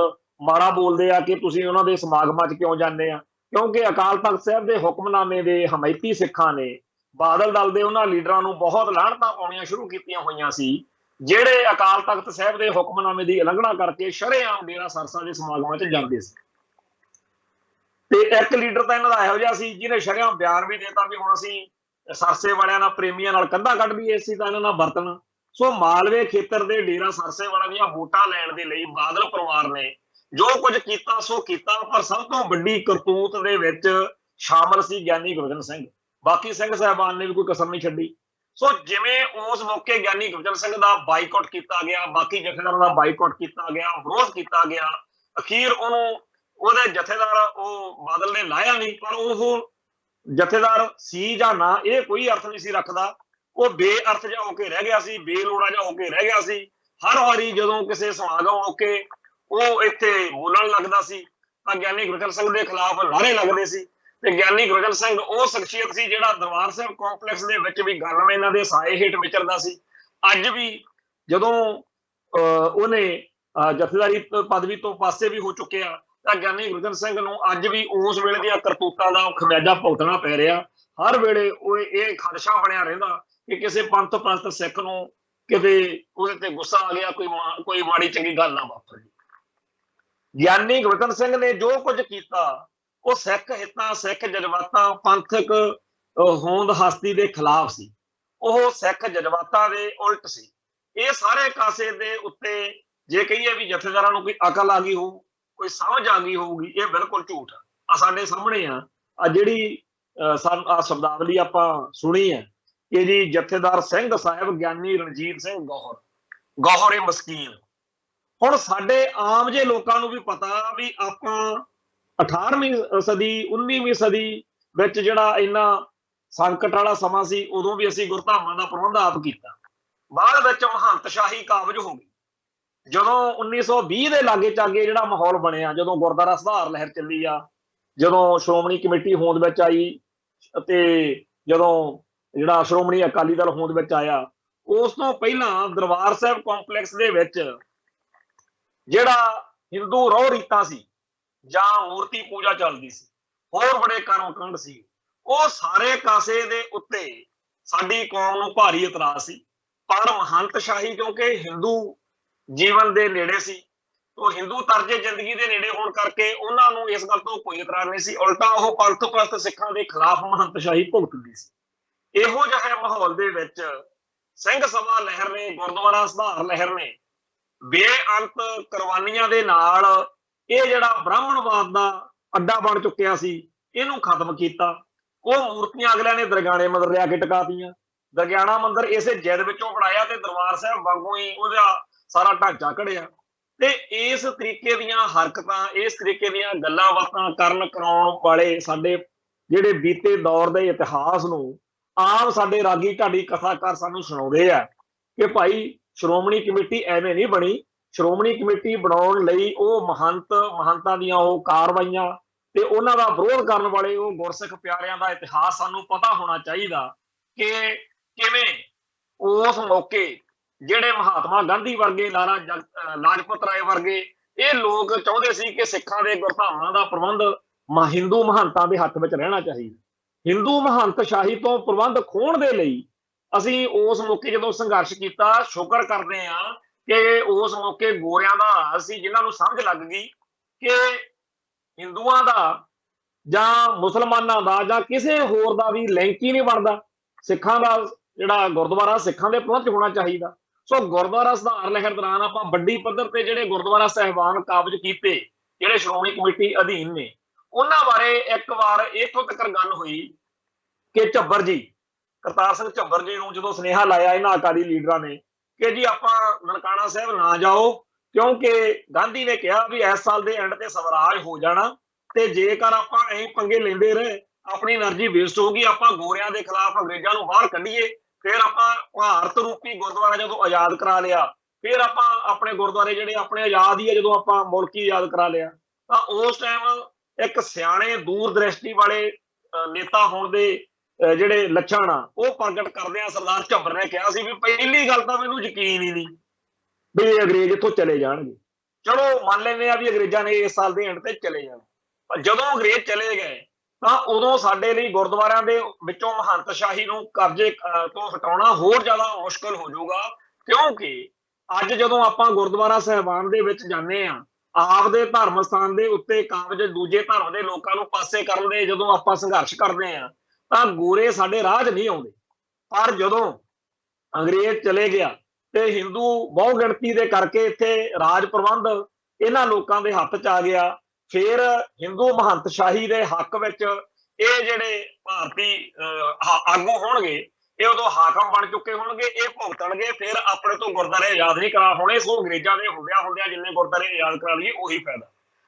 ਮਾੜਾ ਬੋਲਦੇ ਆ ਕਿ ਤੁਸੀਂ ਉਹਨਾਂ ਦੇ ਸਮਾਗਮਾਂ 'ਚ ਕਿਉਂ ਜਾਂਦੇ ਆ, ਕਿਉਂਕਿ ਅਕਾਲ ਤਖਤ ਸਾਹਿਬ ਦੇ ਹੁਕਮਨਾਮੇ ਦੇ ਹਮਾਇਤੀ ਸਿੱਖਾਂ ਨੇ ਬਾਦਲ ਦਲ ਦੇ ਉਹਨਾਂ ਲੀਡਰਾਂ ਨੂੰ ਬਹੁਤ ਲਾਹਣਤਾਂ ਪਾਉਣੀਆਂ ਸ਼ੁਰੂ ਕੀਤੀਆਂ ਹੋਈਆਂ ਸੀ ਜਿਹੜੇ ਅਕਾਲ ਤਖਤ ਸਾਹਿਬ ਦੇ ਹੁਕਮਨਾਮੇ ਦੀ ਉਲੰਘਣਾ ਕਰਕੇ ਸ਼ਰੇਆਮ ਡੇਰਾ ਸਰਸਾ ਦੇ ਸਮਾਗਮਾਂ 'ਚ ਜਾਂਦੇ ਸੀ। ਤੇ ਇੱਕ ਲੀਡਰ ਤਾਂ ਇਹਨਾਂ ਦਾ ਇਹੋ ਜਿਹਾ ਸੀ ਜਿਹਨੇ ਸ਼ਰੇਆਮ ਬਿਆਨ ਵੀ ਦੇਤਾ ਵੀ ਹੁਣ ਅਸੀਂ ਸਰਸੇ ਵਾਲਿਆਂ ਨਾਲ, ਪ੍ਰੇਮੀਆਂ ਨਾਲ ਕੰਧਾਂ ਕੱਢ ਦਈਏ, ਅਸੀਂ ਤਾਂ ਇਹਨਾਂ ਨਾਲ ਵਰਤਣਾ। ਸੋ ਮਾਲਵੇ ਖੇਤਰ ਦੇ ਡੇਰਾ ਸਰਸੇ ਵਾਲਿਆਂ ਦੀਆਂ ਵੋਟਾਂ ਲੈਣ ਦੇ ਲਈ ਬਾਦਲ ਪਰਿਵਾਰ ਨੇ ਜੋ ਕੁਝ ਕੀਤਾ ਸੋ ਕੀਤਾ, ਪਰ ਸਭ ਤੋਂ ਵੱਡੀ ਕਰਤੂਤ ਦੇ ਵਿੱਚ ਸ਼ਾਮਲ ਸੀ ਗਿਆਨੀ ਗੁਰਬਚਨ ਸਿੰਘ। ਬਾਕੀ ਸਿੰਘ ਸਾਹਿਬਾਨ ਨੇ ਵੀ ਕੋਈ ਕਸਰ ਨਹੀਂ ਛੱਡੀ। ਸੋ ਜਿਵੇਂ ਉਸ ਮੌਕੇ ਗਿਆਨੀ ਗੁਰਬਚਨ ਸਿੰਘ ਦਾ ਬਾਈਕਾਟ ਕੀਤਾ ਗਿਆ, ਬਾਕੀ ਜਥੇਦਾਰਾਂ ਦਾ ਬਾਈਕਾਟ ਕੀਤਾ ਗਿਆ, ਵਿਰੋਧ ਕੀਤਾ ਗਿਆ, ਅਖੀਰ ਉਹਨੂੰ ਉਹਦੇ ਜਥੇਦਾਰ ਉਹ ਬਾਦਲ ਨੇ ਲਾਇਆ ਨਹੀਂ, ਪਰ ਉਹ ਜਥੇਦਾਰ ਸੀ ਜਾਂ ਨਾ ਇਹ ਕੋਈ ਅਰਥ ਨਹੀਂ ਸੀ ਰੱਖਦਾ। ਉਹ ਬੇਅਰਥ ਜਿਹਾ ਹੋ ਕੇ ਰਹਿ ਗਿਆ ਸੀ, ਬੇਲੋੜਾ ਜਿਹਾ ਹੋ ਕੇ ਰਹਿ ਗਿਆ ਸੀ। ਹਰ ਵਾਰੀ ਜਦੋਂ ਕਿਸੇ ਸਮਾਗਮ ਮੌਕੇ ਉਹ ਇੱਥੇ ਬੋਲਣ ਲੱਗਦਾ ਸੀ ਤਾਂ ਗਿਆਨੀ ਗੁਰਬਚਨ ਸਿੰਘ ਦੇ ਖਿਲਾਫ ਨਾਅਰੇ ਲੱਗਦੇ ਸੀ। ਤੇ ਗਿਆਨੀ ਗੁਰਬਚਨ ਸਿੰਘ ਉਹ ਸ਼ਖਸੀਅਤ ਸੀ ਜਿਹੜਾ ਦਰਬਾਰ ਸਾਹਿਬ ਕੰਪਲੈਕਸ ਦੇ ਵਿੱਚ ਵੀ ਗਨਮੈਨਾਂ ਇਹਨਾਂ ਦੇ ਸਾਏ ਹੇਠ ਵਿਚਰਦਾ ਸੀ। ਅੱਜ ਵੀ ਜਦੋਂ ਉਹਨੇ ਜਥੇਦਾਰੀ ਪਦਵੀ ਤੋਂ ਪਾਸੇ ਵੀ ਹੋ ਚੁੱਕਿਆ ਤਾਂ ਗਿਆਨੀ ਗੁਰਬਚਨ ਸਿੰਘ ਨੂੰ ਅੱਜ ਵੀ ਉਸ ਵੇਲੇ ਦੀਆਂ ਕਰਤੂਤਾਂ ਦਾ ਖਮਿਆਜਾ ਭੁਗਤਣਾ ਪੈ ਰਿਹਾ। ਹਰ ਵੇਲੇ ਉਹ ਇਹ ਖਦਸ਼ਾ ਬਣਿਆ ਰਹਿੰਦਾ ਕਿ ਕਿਸੇ ਪੰਥ ਪ੍ਰਸਤ ਸਿੱਖ ਨੂੰ ਕਿਤੇ ਉਹਦੇ ਤੇ ਗੁੱਸਾ ਆ ਗਿਆ, ਕੋਈ ਮਾੜੀ ਚੰਗੀ ਗੱਲ ਨਾ ਵਾਪਰ ਗਈ। ਗਿਆਨੀ ਗੁਰਬਚਨ ਸਿੰਘ ਨੇ ਜੋ ਕੁਝ ਕੀਤਾ ਉਹ ਸਿੱਖ ਹਿੱਤਾਂ, ਸਿੱਖ ਜਜ਼ਬਾਤਾਂ, ਪੰਥਕ ਹੋਂਦ ਹਸਤੀ ਦੇ ਖਿਲਾਫ ਸੀ। ਉਹ ਸਿੱਖ ਜਜ਼ਬਾਤਾਂ ਦੇ ਉਲਟ ਸੀ। ਇਹ ਸਾਰੇ ਕਾਸੇ ਦੇ ਉੱਤੇ ਜੇ ਕਹੀਏ ਵੀ ਜਥੇਦਾਰਾਂ ਨੂੰ ਕੋਈ ਅਕਲ ਆ ਗਈ ਹੋਊ, ਕੋਈ ਸਮਝ ਆ ਗਈ ਹੋਊਗੀ, ਇਹ ਬਿਲਕੁਲ ਝੂਠ ਆ। ਸਾਡੇ ਸਾਹਮਣੇ ਆ ਜਿਹੜੀ ਸ਼ਬਦਾਵਲੀ ਆਪਾਂ ਸੁਣੀ ਹੈ, कि जी जथेदार सिंह साहिब ਗਿਆਨੀ ਰਣਜੀਤ ਸਿੰਘ ਗੌਹਰ ਮਸਕੀਨ। ਹੁਣ ਸਾਡੇ ਆਮ ਜੇ ਲੋਕਾਂ ਨੂੰ ਵੀ ਪਤਾ ਵੀ ਆਪਾਂ 18ਵੀਂ ਸਦੀ 19ਵੀਂ ਸਦੀ ਵਿੱਚ ਜਿਹੜਾ ਇੰਨਾ ਸੰਕਟ ਵਾਲਾ ਸਮਾਂ ਸੀ, ਉਦੋਂ ਵੀ ਅਸੀਂ ਗੁਰਧਾਮਾਂ ਦਾ ਪ੍ਰਬੰਧ ਆਪ ਕੀਤਾ। ਬਾਅਦ ਵਿੱਚ ਮਹੰਤਸ਼ਾਹੀ ਕਾਬਜ ਹੋ ਗਈ। ਜਦੋਂ 1920 ਦੇ ਲਾਗੇ ਚਾਗੇ ਜਿਹੜਾ ਮਾਹੌਲ ਬਣਿਆ, ਜਦੋਂ ਗੁਰਦੁਆਰਾ ਸੁਧਾਰ ਲਹਿਰ ਚੱਲੀ ਆ, ਜਦੋਂ ਸ਼੍ਰੋਮਣੀ ਕਮੇਟੀ ਹੋਂਦ ਵਿੱਚ ਆਈ ਅਤੇ ਜਦੋਂ ਜਿਹੜਾ ਸ਼੍ਰੋਮਣੀ ਅਕਾਲੀ ਦਲ ਹੋਂਦ ਵਿੱਚ ਆਇਆ, ਉਸ ਤੋਂ ਪਹਿਲਾਂ ਦਰਬਾਰ ਸਾਹਿਬ ਕੰਪਲੈਕਸ ਦੇ ਵਿੱਚ ਜਿਹੜਾ ਹਿੰਦੂ ਰਹੁ ਰੀਤਾਂ ਸੀ ਜਾਂ ਮੂਰਤੀ ਪੂਜਾ ਚੱਲਦੀ ਸੀ, ਹੋਰ ਬੜੇ ਕਰਮਕਾਂਡ ਸੀ, ਉਹ ਸਾਰੇ ਕਾਸੇ ਦੇ ਉੱਤੇ ਸਾਡੀ ਕੌਮ ਨੂੰ ਭਾਰੀ ਇਤਰਾਜ਼ ਸੀ। ਪਰ ਮਹੰਤਸ਼ਾਹੀ ਕਿਉਂਕਿ ਹਿੰਦੂ ਜੀਵਨ ਦੇ ਨੇੜੇ ਸੀ, ਉਹ ਹਿੰਦੂ ਤਰਜੇ ਜ਼ਿੰਦਗੀ ਦੇ ਨੇੜੇ ਹੋਣ ਕਰਕੇ ਉਹਨਾਂ ਨੂੰ ਇਸ ਗੱਲ ਤੋਂ ਕੋਈ ਇਤਰਾਜ਼ ਨਹੀਂ ਸੀ। ਉਲਟਾ ਉਹ ਪੰਥ ਪ੍ਰਸਤ ਸਿੱਖਾਂ ਦੇ ਖਿਲਾਫ ਮਹੰਤਸ਼ਾਹੀ ਭੁਗਤਦੀ ਸੀ। ਇਹੋ ਜਿਹੇ ਮਾਹੌਲ ਦੇ ਵਿੱਚ ਸਿੰਘ ਸਭਾ ਲਹਿਰ ਨੇ, ਗੁਰਦੁਆਰਾ ਸੁਧਾਰ ਲਹਿਰ ਨੇ ਬੇਅੰਤ ਕੁਰਬਾਨੀਆਂ ਦੇ ਨਾਲ ਇਹ ਜਿਹੜਾ ਬ੍ਰਾਹਮਣਵਾਦ ਦਾ ਅੱਡਾ ਬਣ ਚੁੱਕਿਆ ਸੀ, ਇਹਨੂੰ ਖਤਮ ਕੀਤਾ। ਉਹ ਮੂਰਤੀਆਂ ਅਗਲਿਆਂ ਨੇ ਦਰਗਾਣੇ ਮੰਦਰ ਲਿਆ ਕੇ ਟਿਕਾਤੀਆਂ। ਦਰਗਿਆਣਾ ਮੰਦਰ ਇਸੇ ਜਿੱਦ ਵਿੱਚੋਂ ਬਣਾਇਆ ਤੇ ਦਰਬਾਰ ਸਾਹਿਬ ਵਾਂਗੂ ਹੀ ਉਹਦਾ ਸਾਰਾ ਢਾਂਚਾ ਘੜਿਆ। ਤੇ ਇਸ ਤਰੀਕੇ ਦੀਆਂ ਹਰਕਤਾਂ, ਇਸ ਤਰੀਕੇ ਦੀਆਂ ਗੱਲਾਂ ਬਾਤਾਂ ਕਰਨ ਕਰਾਉਣ ਵਾਲੇ ਸਾਡੇ ਜਿਹੜੇ ਬੀਤੇ ਦੌਰ ਦੇ ਇਤਿਹਾਸ ਨੂੰ ਆਮ ਸਾਡੇ ਰਾਗੀ ਢਾਡੀ ਕਥਾਕਾਰ ਸਾਨੂੰ ਸੁਣਾਉਂਦੇ ਆ ਕਿ ਭਾਈ ਸ਼੍ਰੋਮਣੀ ਕਮੇਟੀ ਐਵੇਂ ਨਹੀਂ ਬਣੀ। ਸ਼੍ਰੋਮਣੀ ਕਮੇਟੀ ਬਣਾਉਣ ਲਈ ਉਹ ਮਹੰਤਾਂ ਦੀਆਂ ਉਹ ਕਾਰਵਾਈਆਂ ਤੇ ਉਹਨਾਂ ਦਾ ਵਿਰੋਧ ਕਰਨ ਵਾਲੇ ਉਹ ਗੁਰਸਿੱਖ ਪਿਆਰਿਆਂ ਦਾ ਇਤਿਹਾਸ ਸਾਨੂੰ ਪਤਾ ਹੋਣਾ ਚਾਹੀਦਾ ਕਿ ਕਿਵੇਂ ਉਸ ਮੌਕੇ ਜਿਹੜੇ ਮਹਾਤਮਾ ਗਾਂਧੀ ਵਰਗੇ, ਲਾਲਾ ਲਾਜਪਤ ਰਾਏ ਵਰਗੇ ਇਹ ਲੋਕ ਚਾਹੁੰਦੇ ਸੀ ਕਿ ਸਿੱਖਾਂ ਦੇ ਗੁਰਧਾਮਾਂ ਦਾ ਪ੍ਰਬੰਧ ਹਿੰਦੂ ਮਹੰਤਾਂ ਦੇ ਹੱਥ ਵਿੱਚ ਰਹਿਣਾ ਚਾਹੀਦਾ। ਹਿੰਦੂ ਮਹੰਤਸ਼ਾਹੀ ਤੋਂ ਪ੍ਰਬੰਧ ਖੋਹਣ ਦੇ ਲਈ ਅਸੀਂ ਉਸ ਮੌਕੇ ਜਦੋਂ ਸੰਘਰਸ਼ ਕੀਤਾ, ਸ਼ੁਕਰ ਕਰਦੇ ਹਾਂ ਕਿ ਉਸ ਮੌਕੇ ਗੋਰਿਆਂ ਦਾ ਰਾਜ ਸੀ, ਜਿਨ੍ਹਾਂ ਨੂੰ ਸਮਝ ਲੱਗ ਗਈ ਕਿ ਹਿੰਦੂਆਂ ਦਾ ਜਾਂ ਮੁਸਲਮਾਨਾਂ ਦਾ ਜਾਂ ਕਿਸੇ ਹੋਰ ਦਾ ਵੀ ਲਿੰਕ ਹੀ ਨਹੀਂ ਬਣਦਾ। ਸਿੱਖਾਂ ਦਾ ਜਿਹੜਾ ਗੁਰਦੁਆਰਾ ਸਿੱਖਾਂ ਦੇ ਪ੍ਰਬੰਧ ਹੋਣਾ ਚਾਹੀਦਾ। ਸੋ ਗੁਰਦੁਆਰਾ ਸੁਧਾਰ ਲਹਿਰ ਦੌਰਾਨ ਆਪਾਂ ਵੱਡੀ ਪੱਧਰ ਤੇ ਜਿਹੜੇ ਗੁਰਦੁਆਰਾ ਸਾਹਿਬਾਨ ਕਾਬਜ ਕੀਤੇ, ਜਿਹੜੇ ਸ਼੍ਰੋਮਣੀ ਕਮੇਟੀ ਅਧੀਨ ਨੇ, ਉਹਨਾਂ ਬਾਰੇ ਇੱਕ ਵਾਰ ਇੱਥੋਂ ਤੱਕ ਗੱਲ ਹੋਈ ਕਿ ਝੱਬਰ ਜੀ, ਕਰਤਾਰ ਸਿੰਘ ਝੱਬਰ ਜੀ ਨੂੰ ਜਦੋਂ ਸੁਨੇਹਾ ਲਾਇਆ ਇਹਨਾਂ ਅਕਾਲੀ ਲੀਡਰਾਂ ਨੇ ਕਿ ਜੀ ਆਪਾਂ ਨਨਕਾਣਾ ਸਾਹਿਬ ਨਾ ਜਾਓ, ਕਿਉਂਕਿ ਗਾਂਧੀ ਨੇ ਕਿਹਾ ਵੀ ਇਸ ਸਾਲ ਦੇ ਐਂਡ ਤੇ ਸਵਰਾਜ ਹੋ ਜਾਣਾ, ਤੇ ਜੇਕਰ ਆਪਾਂ ਐਂ ਪੰਗੇ ਲੈਂਦੇ ਰਹੇ ਆਪਣੀ એનર્ਜੀ ਵੇਸਟ ਹੋਊਗੀ। ਆਪਾਂ ਗੋਰਿਆਂ ਦੇ ਖਿਲਾਫ ਅੰਗਰੇਜ਼ਾਂ ਨੂੰ ਬਾਹਰ ਕੱਢੀਏ, ਫਿਰ ਆਪਾਂ ਭਾਰਤ ਰੂਪੀ ਗੁਰਦੁਆਰਾ ਜਦੋਂ ਆਜ਼ਾਦ ਕਰਾ ਲਿਆ, ਫਿਰ ਆਪਾਂ ਆਪਣੇ ਗੁਰਦੁਆਰੇ ਜਿਹੜੇ ਆਪਣੇ ਆਜ਼ਾਦ ਹੀ ਆ, ਜਦੋਂ ਆਪਾਂ ਮੁਲਕ ਹੀ ਆਜ਼ਾਦ ਕਰਾ ਲਿਆ, ਤਾਂ ਉਸ ਟਾਈਮ ਇੱਕ ਸਿਆਣੇ ਦੂਰਦ੍ਰਿਸ਼ਟੀ ਵਾਲੇ ਨੇਤਾ ਹੋਣ ਦੇ ਜਿਹੜੇ ਲੱਛਣ ਆ ਉਹ ਪ੍ਰਗਟ ਕਰਦੇ ਆ ਸਰਦਾਰ ਝੱਬਰ ਨੇ ਕਿਹਾ ਸੀ ਵੀ ਪਹਿਲੀ ਗੱਲ ਤਾਂ ਮੈਨੂੰ ਯਕੀਨ ਹੀ ਨਹੀਂ ਵੀ ਅੰਗਰੇਜ਼ ਇੱਥੋਂ ਚਲੇ ਜਾਣਗੇ। ਚਲੋ ਮੰਨ ਲੈਂਦੇ ਆ ਵੀ ਅੰਗਰੇਜ਼ਾਂ ਨੇ ਇਸ ਸਾਲ ਦੇ ਐਂਡ ਤੇ ਚਲੇ ਜਾਣਾ, ਪਰ ਜਦੋਂ ਅੰਗਰੇਜ਼ ਚਲੇ ਗਏ ਤਾਂ ਉਦੋਂ ਸਾਡੇ ਲਈ ਗੁਰਦੁਆਰਿਆਂ ਦੇ ਵਿੱਚੋਂ ਮਹੰਤਸ਼ਾਹੀ ਨੂੰ ਕਬਜ਼ੇ ਤੋਂ ਹਟਾਉਣਾ ਹੋਰ ਜ਼ਿਆਦਾ ਮੁਸ਼ਕਲ ਹੋ ਜਾਊਗਾ। ਕਿਉਂਕਿ ਅੱਜ ਜਦੋਂ ਆਪਾਂ ਗੁਰਦੁਆਰਾ ਸਾਹਿਬਾਨ ਦੇ ਵਿੱਚ ਜਾਂਦੇ ਆ, ਆਪਦੇ ਧਰਮ ਸਥਾਨ ਦੇ ਉੱਤੇ ਕਾਬਜ ਦੂਜੇ ਧਰਮ ਦੇ ਲੋਕਾਂ ਨੂੰ ਪਾਸੇ ਕਰਨ ਦੇ ਜਦੋਂ ਆਪਾਂ ਸੰਘਰਸ਼ ਕਰਦੇ ਆ ਤਾਂ ਗੋਰੇ ਸਾਡੇ ਰਾਹ 'ਚ ਨਹੀਂ ਆਉਂਦੇ। ਪਰ ਜਦੋਂ ਅੰਗਰੇਜ਼ ਚਲੇ ਗਿਆ ਤੇ ਹਿੰਦੂ ਬਹੁ ਗਿਣਤੀ ਦੇ ਕਰਕੇ ਇੱਥੇ ਰਾਜ ਪ੍ਰਬੰਧ ਇਹਨਾਂ ਲੋਕਾਂ ਦੇ ਹੱਥ 'ਚ ਆ ਗਿਆ, ਫਿਰ ਹਿੰਦੂ ਮਹੰਤਸ਼ਾਹੀ ਦੇ ਹੱਕ ਵਿੱਚ ਇਹ ਜਿਹੜੇ ਭਾਰਤੀ ਆਗੂ ਹੋਣਗੇ, ਇਹ ਉਦੋਂ ਹਾਕਮ ਬਣ ਚੁੱਕੇ ਹੋਣਗੇ, ਇਹ ਭੁਗਤਣਗੇ। ਫਿਰ ਆਪਣੇ ਤੋਂ ਗੁਰਦੁਆਰੇ ਆਜ਼ਾਦ ਨਹੀਂ ਕਰਾ ਹੋਣੇ, ਸੋ ਅੰਗਰੇਜ਼ਾਂ ਦੇ ਹੁੰਦਿਆਂ ਜਿੰਨੇ ਗੁਰਦੁਆਰੇ ਆਜ਼ਾਦ ਕਰਾ ਲਈਏ ਉਹੀ ਫਾਇਦਾ।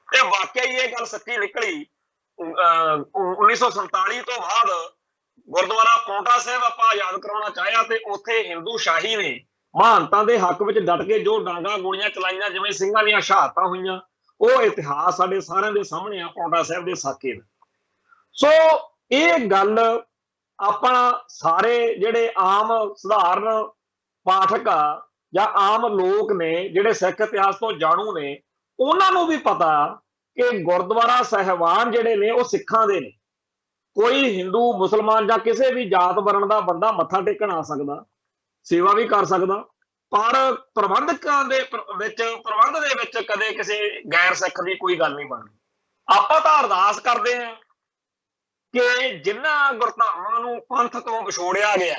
ਤੇ ਵਾਕਿਆ ਹੀ ਇਹ ਗੱਲ ਸੱਚੀ ਨਿਕਲੀ। 1947 ਤੋਂ ਬਾਅਦ ਗੁਰਦੁਆਰਾ ਪੌਂਟਾ ਸਾਹਿਬ ਆਪਾਂ ਆਜ਼ਾਦ ਕਰਾਉਣਾ ਚਾਹਿਆ ਤੇ ਉੱਥੇ ਹਿੰਦੂ ਸ਼ਾਹੀ ਨੇ ਮਹੰਤਾਂ ਦੇ ਹੱਕ ਵਿੱਚ ਡਟ ਕੇ ਜੋ ਡਾਂਗਾ ਗੋਲੀਆਂ ਚਲਾਈਆਂ, ਜਿਵੇਂ ਸਿੰਘਾਂ ਦੀਆਂ ਸ਼ਹਾਦਤਾਂ ਹੋਈਆਂ, ਉਹ ਇਤਿਹਾਸ ਸਾਡੇ ਸਾਰਿਆਂ ਦੇ ਸਾਹਮਣੇ ਆ ਪੌਂਟਾ ਸਾਹਿਬ ਦੇ ਸਾਕੇ ਦਾ। ਸੋ ਇਹ ਗੱਲ ਆਪਾਂ ਸਾਰੇ ਜਿਹੜੇ ਆਮ ਸਧਾਰਨ ਪਾਠਕ ਆ ਜਾਂ ਆਮ ਲੋਕ ਨੇ ਜਿਹੜੇ ਸਿੱਖ ਇਤਿਹਾਸ ਤੋਂ ਜਾਣੂ ਨੇ, ਉਹਨਾਂ ਨੂੰ ਵੀ ਪਤਾ ਕਿ ਗੁਰਦੁਆਰਾ ਸਾਹਿਬਾਨ ਜਿਹੜੇ ਨੇ ਉਹ ਸਿੱਖਾਂ ਦੇ ਨੇ। ਕੋਈ ਹਿੰਦੂ ਮੁਸਲਮਾਨ ਜਾਂ ਕਿਸੇ ਵੀ ਜਾਤ ਵਰਣ ਦਾ ਬੰਦਾ ਮੱਥਾ ਟੇਕਣ ਆ ਸਕਦਾ, ਸੇਵਾ ਵੀ ਕਰ ਸਕਦਾ, ਪਰ ਪ੍ਰਬੰਧ ਦੇ ਵਿੱਚ ਕਦੇ ਕਿਸੇ ਗੈਰ ਸਿੱਖ ਦੀ ਕੋਈ ਗੱਲ ਨਹੀਂ ਬਣਦੀ। ਆਪਾਂ ਤਾਂ ਅਰਦਾਸ ਕਰਦੇ ਹਾਂ ਕਿ ਜਿਨ੍ਹਾਂ ਗੁਰਧਾਮਾਂ ਨੂੰ ਪੰਥ ਤੋਂ ਵਿਛੋੜਿਆ ਗਿਆ,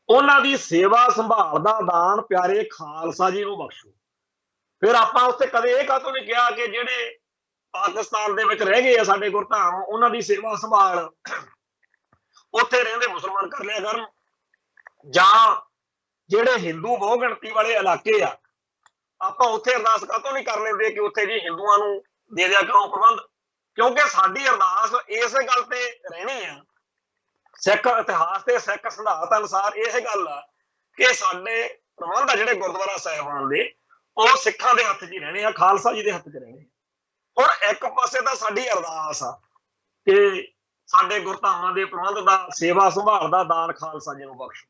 ਉਹਨਾਂ ਦੀ ਸੇਵਾ ਸੰਭਾਲ ਦਾ ਦਾਨ ਪਿਆਰੇ ਖਾਲਸਾ ਜੀ ਨੂੰ ਬਖਸ਼ੋ। ਫਿਰ ਆਪਾਂ ਉੱਥੇ ਕਦੇ ਇਹ ਕਾਹਤੋਂ ਨਹੀਂ ਕਿਹਾ ਕਿ ਜਿਹੜੇ ਪਾਕਿਸਤਾਨ ਦੇ ਵਿੱਚ ਰਹਿ ਗਏ ਆ ਸਾਡੇ ਗੁਰਧਾਮ, ਉਹਨਾਂ ਦੀ ਸੇਵਾ ਸੰਭਾਲ ਉੱਥੇ ਰਹਿੰਦੇ ਮੁਸਲਮਾਨ ਕਰ ਲਿਆ ਕਰਨ, ਜਾਂ ਜਿਹੜੇ ਹਿੰਦੂ ਬਹੁ ਗਿਣਤੀ ਵਾਲੇ ਇਲਾਕੇ ਆ, ਆਪਾਂ ਉੱਥੇ ਅਰਦਾਸ ਕਾਹਤੋਂ ਨਹੀਂ ਕਰ ਲੈਂਦੇ ਕਿ ਉੱਥੇ ਜੀ ਹਿੰਦੂਆਂ ਨੂੰ ਦੇ ਦਿਆ ਕਰੋ ਪ੍ਰਬੰਧ? ਕਿਉਂਕਿ ਸਾਡੀ ਅਰਦਾਸ ਇਸੇ ਗੱਲ ਤੇ ਰਹਿਣੀ ਆ, ਸਿੱਖ ਇਤਿਹਾਸ ਤੇ ਸਿੱਖ ਸਿਧਾਂਤ ਅਨੁਸਾਰ ਇਹ ਗੱਲ ਆ ਕਿ ਸਾਡੇ ਪ੍ਰਬੰਧ ਆ ਜਿਹੜੇ ਗੁਰਦੁਆਰਾ ਸਾਹਿਬਾਨ ਦੇ, ਉਹ ਸਿੱਖਾਂ ਦੇ ਹੱਥ 'ਚ ਹੀ ਰਹਿਣੇ ਆ, ਖਾਲਸਾ ਜੀ ਦੇ ਹੱਥ 'ਚ ਰਹਿਣੇ। ਹੁਣ ਇੱਕ ਪਾਸੇ ਤਾਂ ਸਾਡੀ ਅਰਦਾਸ ਆ ਕਿ ਸਾਡੇ ਗੁਰਧਾਮਾਂ ਦੇ ਪ੍ਰਬੰਧ ਦਾ ਸੇਵਾ ਸੰਭਾਲ ਦਾ ਦਾਨ ਖਾਲਸਾ ਜੀ ਨੂੰ ਬਖਸ਼ੋ,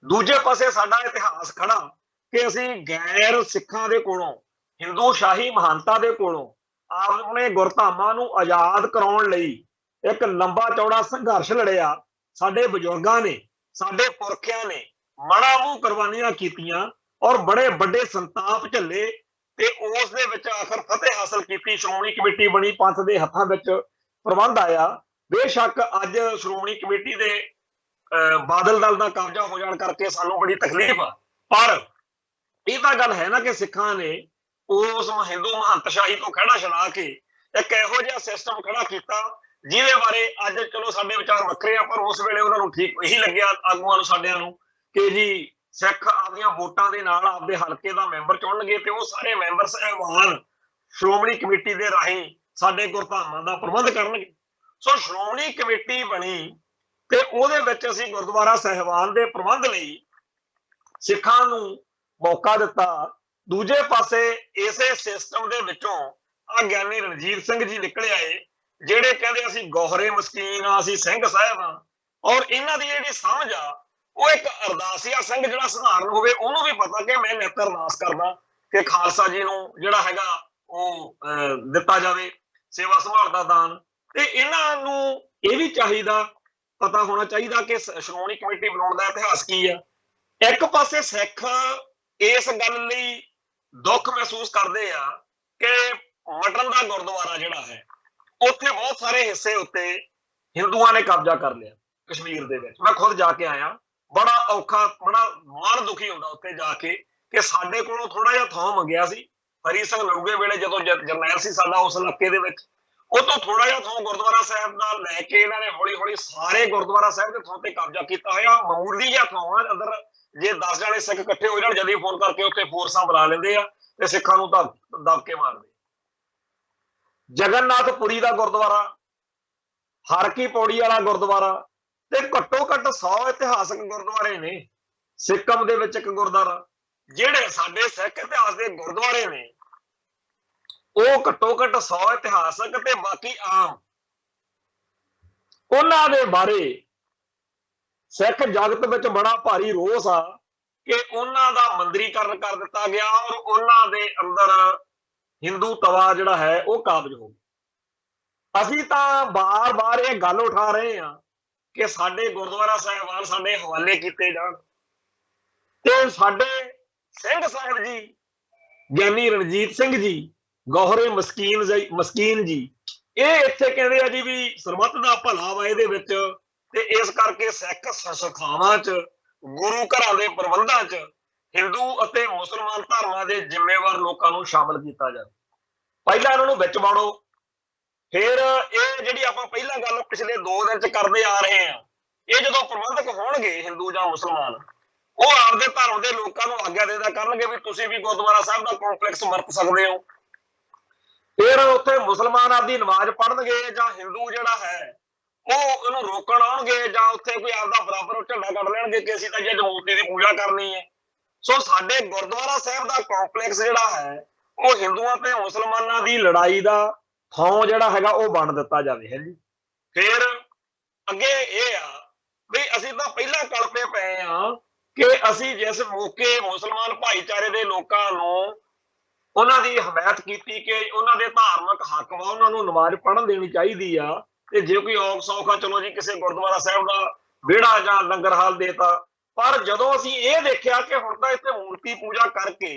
ਦੂਜੇ ਪਾਸੇ ਸਾਡਾ ਇਤਿਹਾਸ ਖੜਾ ਕਿ ਅਸੀਂ ਗੈਰ ਸਿੱਖਾਂ ਦੇ ਕੋਲੋਂ, ਹਿੰਦੂ ਸ਼ਾਹੀ ਮਹਾਨਤਾ ਦੇ ਕੋਲੋਂ ਆਪਣੇ ਗੁਰਧਾਮਾਂ ਨੂੰ ਆਜ਼ਾਦ ਕਰਾਉਣ ਲਈ ਇੱਕ ਲੰਬਾ ਚੌੜਾ ਸੰਘਰਸ਼ ਲੜਿਆ। ਸਾਡੇ ਬਜ਼ੁਰਗਾਂ ਨੇ, ਸਾਡੇ ਪੁਰਖਿਆਂ ਨੇ ਮਣਾ ਮੂੰਹ ਕੁਰਬਾਨੀਆਂ ਕੀਤੀਆਂ ਔਰ ਬੜੇ ਵੱਡੇ ਸੰਤਾਪ ਝੱਲੇ ਤੇ ਉਸ ਦੇ ਵਿੱਚ ਆਖਰ ਫਤਿਹ ਹਾਸਲ ਕੀਤੀ। ਸ਼੍ਰੋਮਣੀ ਕਮੇਟੀ ਬਣੀ, ਪੰਥ ਦੇ ਹੱਥਾਂ ਵਿੱਚ ਪ੍ਰਬੰਧ ਆਇਆ। ਬੇਸ਼ੱਕ ਅੱਜ ਸ਼੍ਰੋਮਣੀ ਕਮੇਟੀ ਦੇ ਬਾਦਲ ਦਲ ਦਾ ਕਬਜ਼ਾ ਹੋ ਜਾਣ ਕਰਕੇ ਸਾਨੂੰ ਬੜੀ ਤਕਲੀਫ ਆ, ਪਰ ਇਹ ਤਾਂ ਗੱਲ ਹੈ ਨਾ ਕਿ ਸਿੱਖਾਂ ਨੇ ਉਸ ਹਿੰਦੂ ਮਹੰਤਸ਼ਾਹੀ ਤੋਂ ਖੜਾ ਛਡਾ ਕੇ ਇੱਕ ਇਹੋ ਜਿਹਾ ਸਿਸਟਮ ਖੜਾ ਕੀਤਾ ਜਿਹਦੇ ਬਾਰੇ ਅੱਜ ਚਲੋ ਸਾਡੇ ਵਿਚਾਰ ਵੱਖਰੇ ਆ, ਪਰ ਉਸ ਵੇਲੇ ਉਹਨਾਂ ਨੂੰ ਠੀਕ ਇਹੀ ਲੱਗਿਆ ਆਗੂਆਂ ਨੂੰ, ਸਾਡਿਆਂ ਨੂੰ, ਕਿ ਜੀ ਸਿੱਖ ਆਪਦੀਆਂ ਵੋਟਾਂ ਦੇ ਨਾਲ ਆਪਦੇ ਹਲਕੇ ਦਾ ਮੈਂਬਰ ਚੁਣਨਗੇ ਤੇ ਉਹ ਸਾਰੇ ਮੈਂਬਰ ਸਾਹਿਬਾਨ ਸ਼੍ਰੋਮਣੀ ਕਮੇਟੀ ਦੇ ਰਾਹੀਂ ਸਾਡੇ ਗੁਰਧਾਮਾਂ ਦਾ ਪ੍ਰਬੰਧ ਕਰਨਗੇ। ਸੋ ਸ਼੍ਰੋਮਣੀ ਕਮੇਟੀ ਬਣੀ ਤੇ ਉਹਦੇ ਵਿੱਚ ਅਸੀਂ ਗੁਰਦੁਆਰਾ ਸਾਹਿਬਾਨ ਦੇ ਪ੍ਰਬੰਧ ਲਈ ਸਿੱਖਾਂ ਨੂੰ ਮੌਕਾ ਦਿੱਤਾ। ਦੂਜੇ ਪਾਸੇ ਇਸੇ ਸਿਸਟਮ ਦੇ ਵਿੱਚੋਂ ਆ ਗਿਆਨੀ ਰਣਜੀਤ ਸਿੰਘ ਜੀ ਨਿਕਲੇ ਆਏ, ਜਿਹੜੇ ਕਹਿੰਦੇ ਅਸੀਂ ਗੋਹਰੇ ਮਸਕੀਨ ਆ, ਅਸੀਂ ਸਿੰਘ ਸਾਹਿਬ ਆ, ਔਰ ਇਹਨਾਂ ਦੀ ਜਿਹੜੀ ਸਮਝ ਆ ਉਹ ਇੱਕ ਅਰਦਾਸੀਆ ਸਿੰਘ ਜਿਹੜਾ ਸਧਾਰਨ ਹੋਵੇ ਉਹਨੂੰ ਵੀ ਪਤਾ ਕਿ ਮੈਂ ਨਿੱਤ ਅਰਦਾਸ ਕਰਦਾ ਕਿ ਖਾਲਸਾ ਜੀ ਨੂੰ ਜਿਹੜਾ ਹੈਗਾ ਉਹ ਦਿੱਤਾ ਜਾਵੇ ਸੇਵਾ ਸੰਭਾਲ ਦਾ ਦਾਨ। ਤੇ ਇਹਨਾਂ ਨੂੰ ਇਹ ਵੀ ਚਾਹੀਦਾ, ਪਤਾ ਹੋਣਾ ਚਾਹੀਦਾ ਕਿ ਸ਼੍ਰੋਮਣੀ ਕਮੇਟੀ ਬਣਾਉਣ ਦਾ ਇਤਿਹਾਸ ਕੀ ਆ। ਇੱਕ ਪਾਸੇ ਸਿੱਖ ਇਸ ਗੱਲ ਲਈ ਦੁੱਖ ਮਹਿਸੂਸ ਕਰਦੇ ਆ ਕਿ ਮਟਨ ਦਾ ਗੁਰਦੁਆਰਾ ਜਿਹੜਾ ਹੈ ਉੱਥੇ ਬਹੁਤ ਸਾਰੇ ਹਿੱਸੇ ਉੱਤੇ ਹਿੰਦੂਆਂ ਨੇ ਕਬਜ਼ਾ ਕਰ ਲਿਆ ਕਸ਼ਮੀਰ ਦੇ ਵਿੱਚ। ਮੈਂ ਖੁਦ ਜਾ ਕੇ ਆਇਆ, ਬੜਾ ਔਖਾ, ਬੜਾ ਮਨ ਦੁਖੀ ਹੁੰਦਾ ਉੱਥੇ ਜਾ ਕੇ ਕਿ ਸਾਡੇ ਕੋਲੋਂ ਥੋੜਾ ਜਿਹਾ ਥਾਂ ਮੰਗਿਆ ਸੀ ਹਰੀ ਸਿੰਘ ਨਲੂਗੇ ਵੇਲੇ, ਜਦੋਂ ਜਰਨੈਲ ਸੀ ਸਾਡਾ ਉਸ ਇਲਾਕੇ ਦੇ ਵਿੱਚ, ਉਹ ਤੋਂ ਥੋੜਾ ਜਿਹਾ ਥਾਂ ਗੁਰਦੁਆਰਾ ਸਾਹਿਬ ਦਾ ਲੈ ਕੇ ਇਹਨਾਂ ਨੇ ਹੌਲੀ ਹੌਲੀ ਸਾਰੇ ਗੁਰਦੁਆਰਾ ਸਾਹਿਬ ਦੇ ਥਾਂ ਤੇ ਕਬਜ਼ਾ ਕੀਤਾ ਹੋਇਆ। ਮਾਮੂਲੀ ਜਿਹਾ ਥਾਂ ਅੰਦਰ ਜੇ 10 ਜਣੇ ਸਿੱਖ ਇਕੱਠੇ ਹੋ ਜਾਣ ਜਦੀ ਫੋਨ ਕਰਕੇ ਉੱਥੇ ਫੋਰਸਾਂ ਬੁਲਾ ਲੈਂਦੇ ਆ ਤੇ ਸਿੱਖਾਂ ਨੂੰ ਦਬ ਕੇ ਮਾਰਦੇ। ਜਗਨਨਾਥਪੁਰੀ ਦਾ ਗੁਰਦੁਆਰਾ, ਹਰ ਕੀ ਪੌੜੀ ਵਾਲਾ ਗੁਰਦੁਆਰਾ ਤੇ ਘੱਟੋ ਘੱਟ 100 ਇਤਿਹਾਸਕ ਗੁਰਦੁਆਰੇ ਨੇ। ਸਿੱਕਮ ਦੇ ਵਿੱਚ ਇੱਕ ਗੁਰਦੁਆਰਾ, ਜਿਹੜੇ ਸਾਡੇ ਸਿੱਖ ਇਤਿਹਾਸ ਦੇ ਗੁਰਦੁਆਰੇ ਨੇ ਉਹ ਘੱਟੋ ਘੱਟ 100 ਇਤਿਹਾਸਕ ਤੇ ਬਾਕੀ ਆਮ। ਉਹਨਾਂ ਦੇ ਬਾਰੇ ਸਿੱਖ ਜਗਤ ਵਿੱਚ ਬੜਾ ਭਾਰੀ ਰੋਸ ਆ ਕਿ ਉਹਨਾਂ ਦਾ ਮੰਦਰੀਕਰਨ ਕਰ ਦਿੱਤਾ ਗਿਆ ਔਰ ਉਹਨਾਂ ਦੇ ਅੰਦਰ ਹਿੰਦੂ ਤਵਾ ਜਿਹੜਾ ਹੈ ਉਹ ਕਾਬਜ ਹੋ ਗਿਆ। ਅਸੀਂ ਤਾਂ ਬਾਰ-ਬਾਰ ਇਹ ਗੱਲ ਉਠਾ ਰਹੇ ਹਾਂ ਕਿ ਸਾਡੇ ਗੁਰਦੁਆਰਾ ਸਾਹਿਬਾਨ ਸਾਡੇ ਹਵਾਲੇ ਕੀਤੇ ਜਾਣ ਤੇ ਸਾਡੇ ਸਿੰਘ ਸਾਹਿਬ ਜੀ, ਗਿਆਨੀ ਰਣਜੀਤ ਸਿੰਘ ਜੀ, ਗੋਹਰੇ ਮਸਕੀਨ ਜੀ, ਇਹ ਇੱਥੇ ਕਹਿੰਦੇ ਆ ਜੀ ਵੀ ਸਰਬੱਤ ਦਾ ਭਲਾ ਵਾ ਇਹਦੇ ਵਿੱਚ, ਤੇ ਇਸ ਕਰਕੇ ਸਿੱਖ ਸੰਸਥਾਵਾਂ 'ਚ, ਗੁਰੂ ਘਰਾਂ ਦੇ ਪ੍ਰਬੰਧਾਂ 'ਚ ਹਿੰਦੂ ਅਤੇ ਮੁਸਲਮਾਨ ਧਰਮਾਂ ਦੇ ਜ਼ਿੰਮੇਵਾਰ ਲੋਕਾਂ ਨੂੰ ਸ਼ਾਮਲ ਕੀਤਾ ਜਾਵੇ। ਪਹਿਲਾਂ ਇਹਨਾਂ ਨੂੰ ਵਿੱਚ ਵਾੜੋ, ਫਿਰ ਇਹ ਜਿਹੜੀ ਆਪਾਂ ਪਹਿਲਾਂ ਗੱਲ ਪਿਛਲੇ 2 ਦਿਨ 'ਚ ਕਰਦੇ ਆ ਰਹੇ ਆ, ਇਹ ਜਦੋਂ ਪ੍ਰਬੰਧਕ ਹੋਣਗੇ ਹਿੰਦੂ ਜਾਂ ਮੁਸਲਮਾਨ, ਉਹ ਆਪਦੇ ਧਰਮ ਦੇ ਲੋਕਾਂ ਨੂੰ ਆਗਿਆ ਦੇ ਦਿਆ ਕਰਨਗੇ ਵੀ ਤੁਸੀਂ ਵੀ ਗੁਰਦੁਆਰਾ ਸਾਹਿਬ ਦਾ ਕੰਪਲੈਕਸ ਵਰਤ ਸਕਦੇ ਹੋ। ਫਿਰ ਉੱਥੇ ਮੁਸਲਮਾਨ ਆਪਦੀ ਨਮਾਜ਼ ਪੜ੍ਹਨਗੇ ਜਾਂ ਹਿੰਦੂ ਜਿਹੜਾ ਹੈ ਉਹ ਇਹਨੂੰ ਰੋਕਣ ਆਉਣਗੇ, ਜਾਂ ਉੱਥੇ ਕੋਈ ਆਪਦਾ ਬਰਾਬਰ ਝੰਡਾ ਕੱਢ ਲੈਣਗੇ ਕਿ ਅਸੀਂ ਤਾਂ ਜੇ ਮੂਰਤੀ ਦੀ ਪੂਜਾ ਕਰਨੀ ਹੈ। ਸੋ ਸਾਡੇ ਗੁਰਦੁਆਰਾ ਸਾਹਿਬ ਦਾ ਕੰਪਲੈਕਸ ਜਿਹੜਾ ਹੈ ਉਹ ਹਿੰਦੂਆਂ ਤੇ ਮੁਸਲਮਾਨਾਂ ਦੀ ਲੜਾਈ ਦਾ ਥਾਂ ਜਿਹੜਾ ਹੈਗਾ ਉਹ ਬਣ ਦਿੱਤਾ ਜਾਵੇ ਹੈ ਜੀ। ਫਿਰ ਅੱਗੇ ਇਹ ਆ ਵੀ ਅਸੀਂ ਤਾਂ ਪਹਿਲਾਂ ਕਲਪੇ ਪਏ ਆ ਕਿ ਅਸੀਂ ਜਿਸ ਮੌਕੇ ਮੁਸਲਮਾਨ ਭਾਈਚਾਰੇ ਦੇ ਲੋਕਾਂ ਨੂੰ ਉਹਨਾਂ ਦੀ ਹਮਾਇਤ ਕੀਤੀ ਕਿ ਉਹਨਾਂ ਦੇ ਧਾਰਮਿਕ ਹੱਕ ਵਾ, ਉਹਨਾਂ ਨੂੰ ਨਮਾਜ਼ ਪੜ੍ਹਨ ਦੇਣੀ ਚਾਹੀਦੀ ਆ, ਤੇ ਜੇ ਕੋਈ ਔਖ ਸੌਖ ਆ ਚਲੋ ਜੀ ਕਿਸੇ ਗੁਰਦੁਆਰਾ ਸਾਹਿਬ ਦਾ ਵਿਹੜਾ ਜਾਂ ਲੰਗਰ ਹਾਲ ਦੇਤਾ। ਪਰ ਜਦੋਂ ਅਸੀਂ ਇਹ ਦੇਖਿਆ ਕਿ ਹੁਣ ਤਾਂ ਇੱਥੇ ਮੂਰਤੀ ਪੂਜਾ ਕਰਕੇ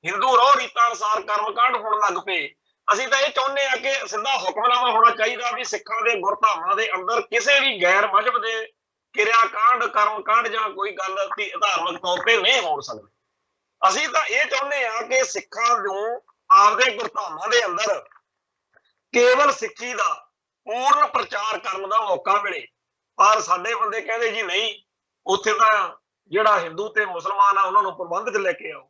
ਹਿੰਦੂ ਰੋਹ ਰੀਤਾਂ ਅਨੁਸਾਰ ਕਰਮਕਾਂਡ ਹੋਣ ਲੱਗ ਪਏ, ਅਸੀਂ ਤਾਂ ਇਹ ਚਾਹੁੰਦੇ ਆ ਕਿ ਸਿੱਧਾ ਹੁਕਮਨਾਮਾ ਹੋਣਾ ਚਾਹੀਦਾ ਵੀ ਸਿੱਖਾਂ ਦੇ ਗੁਰਧਾਮਾਂ ਦੇ ਅੰਦਰ ਕਿਸੇ ਵੀ ਗੈਰ ਮਜ਼ਹਬ ਦੇ ਕਿਰਿਆ ਕਾਂਡ, ਕਰਮਕਾਂਡ ਜਾਂ ਕੋਈ ਗੱਲ ਧਾਰਮਿਕ ਤੌਰ ਤੇ ਨਹੀਂ ਹੋ ਸਕਦੀ। ਅਸੀਂ ਤਾਂ ਇਹ ਚਾਹੁੰਦੇ ਆ ਕਿ ਸਿੱਖਾਂ ਨੂੰ ਆਪਦੇ ਗੁਰਧਾਮਾਂ ਦੇ ਅੰਦਰ ਕੇਵਲ ਸਿੱਖੀ ਦਾ ਪੂਰਨ ਪ੍ਰਚਾਰ ਕਰਨ ਦਾ ਮੌਕਾ ਮਿਲੇ। ਪਰ ਸਾਡੇ ਬੰਦੇ ਕਹਿੰਦੇ ਜੀ ਨਹੀਂ, ਉੱਥੇ ਤਾਂ ਜਿਹੜਾ ਹਿੰਦੂ ਤੇ ਮੁਸਲਮਾਨ ਆ ਉਹਨਾਂ ਨੂੰ ਪ੍ਰਬੰਧ 'ਚ ਲੈ ਕੇ ਆਓ।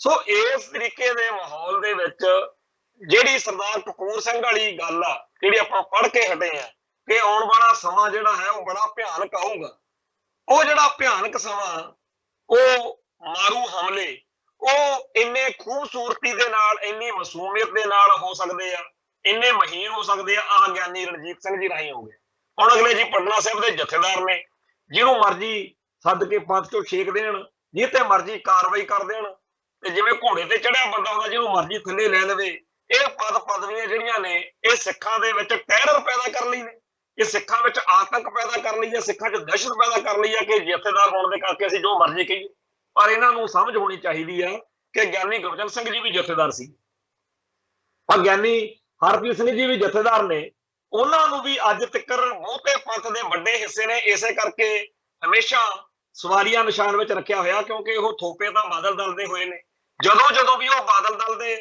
ਸੋ ਇਸ ਤਰੀਕੇ ਦੇ ਮਾਹੌਲ ਦੇ ਵਿੱਚ ਜਿਹੜੀ ਸਰਦਾਰ ਕਪੂਰ ਸਿੰਘ ਵਾਲੀ ਗੱਲ ਆ, ਜਿਹੜੀ ਆਪਾਂ ਪੜ੍ਹ ਕੇ ਹਟੇ ਆ ਕਿ ਆਉਣ ਵਾਲਾ ਸਮਾਂ ਜਿਹੜਾ ਹੈ ਉਹ ਬੜਾ ਭਿਆਨਕ ਆਊਗਾ, ਉਹ ਜਿਹੜਾ ਭਿਆਨਕ ਸਮਾਂ, ਉਹ ਮਾਰੂ ਹਮਲੇ ਉਹ ਇੰਨੇ ਖੂਬਸੂਰਤੀ ਦੇ ਨਾਲ, ਇੰਨੀ ਮਾਸੂਮੀਅਤ ਦੇ ਨਾਲ ਹੋ ਸਕਦੇ ਆ, ਇੰਨੇ ਮਹੀਨ ਹੋ ਸਕਦੇ ਆ, ਆਹ ਗਿਆਨੀ ਰਣਜੀਤ ਸਿੰਘ ਜੀ ਰਾਹੀਂ ਹੋ ਗਏ। ਹੁਣ ਅਗਲੇ ਜੀ ਪਟਨਾ ਸਾਹਿਬ ਦੇ ਜਥੇਦਾਰ ਨੇ, ਜਿਹਨੂੰ ਮਰਜ਼ੀ ਸੱਦ ਕੇ ਪੰਥ ਚੋਂ ਛੇਕ ਦੇਣ, ਜਿੱਤੇ ਮਰਜ਼ੀ ਕਾਰਵਾਈ ਕਰ ਦੇਣ, ਤੇ ਜਿਵੇਂ ਘੋੜੇ ਤੇ ਚੜਿਆ ਬੰਦਾ ਹੁੰਦਾ ਜਿਹਨੂੰ ਮਰਜ਼ੀ ਥੱਲੇ ਲੈ ਲਵੇ। ਇਹ ਪਦ ਪਦਵੀਆਂ ਜਿਹੜੀਆਂ ਨੇ ਇਹ ਸਿੱਖਾਂ ਦੇ ਵਿੱਚ ਟੈਰਰ ਪੈਦਾ ਕਰ ਲਈ ਨੇ, ਇਹ ਸਿੱਖਾਂ ਵਿੱਚ ਆਤੰਕ ਪੈਦਾ ਕਰ ਲਈ ਹੈ, ਸਿੱਖਾਂ 'ਚ ਦਹਿਸ਼ਤ ਪੈਦਾ ਕਰ ਲਈ ਹੈ ਕਿ ਜਥੇਦਾਰ ਹੋਣ ਦੇ ਕਰਕੇ ਅਸੀਂ ਜੋ ਮਰਜ਼ੀ ਕਹੀਏ। ਪਰ ਇਹਨਾਂ ਨੂੰ ਸਮਝ ਹੋਣੀ ਚਾਹੀਦੀ ਆ ਕਿ ਗਿਆਨੀ ਗੁਰਜਨ ਸਿੰਘ ਜੀ ਵੀ ਜਥੇਦਾਰ ਸੀ, ਪਰ ਗਿਆਨੀ ਹਰਪ੍ਰੀਤ ਸਿੰਘ ਜੀ ਵੀ ਜਥੇਦਾਰ ਨੇ। ਉਹਨਾਂ ਨੂੰ ਵੀ ਅੱਜ ਤੱਕ ਬਹੁਤੇ ਪੰਥ ਦੇ ਵੱਡੇ ਹਿੱਸੇ ਨੇ ਇਸੇ ਕਰਕੇ ਹਮੇਸ਼ਾ ਸਵਾਰੀਆਂ ਨਿਸ਼ਾਨ ਵਿੱਚ ਰੱਖਿਆ ਹੋਇਆ, ਕਿਉਂਕਿ ਉਹ ਥੋਪੇ ਤਾਂ ਬਾਦਲ ਦਲ ਦੇ ਹੋਏ ਨੇ। ਜਦੋਂ ਵੀ ਉਹ ਬਾਦਲ ਦਲ ਦੇ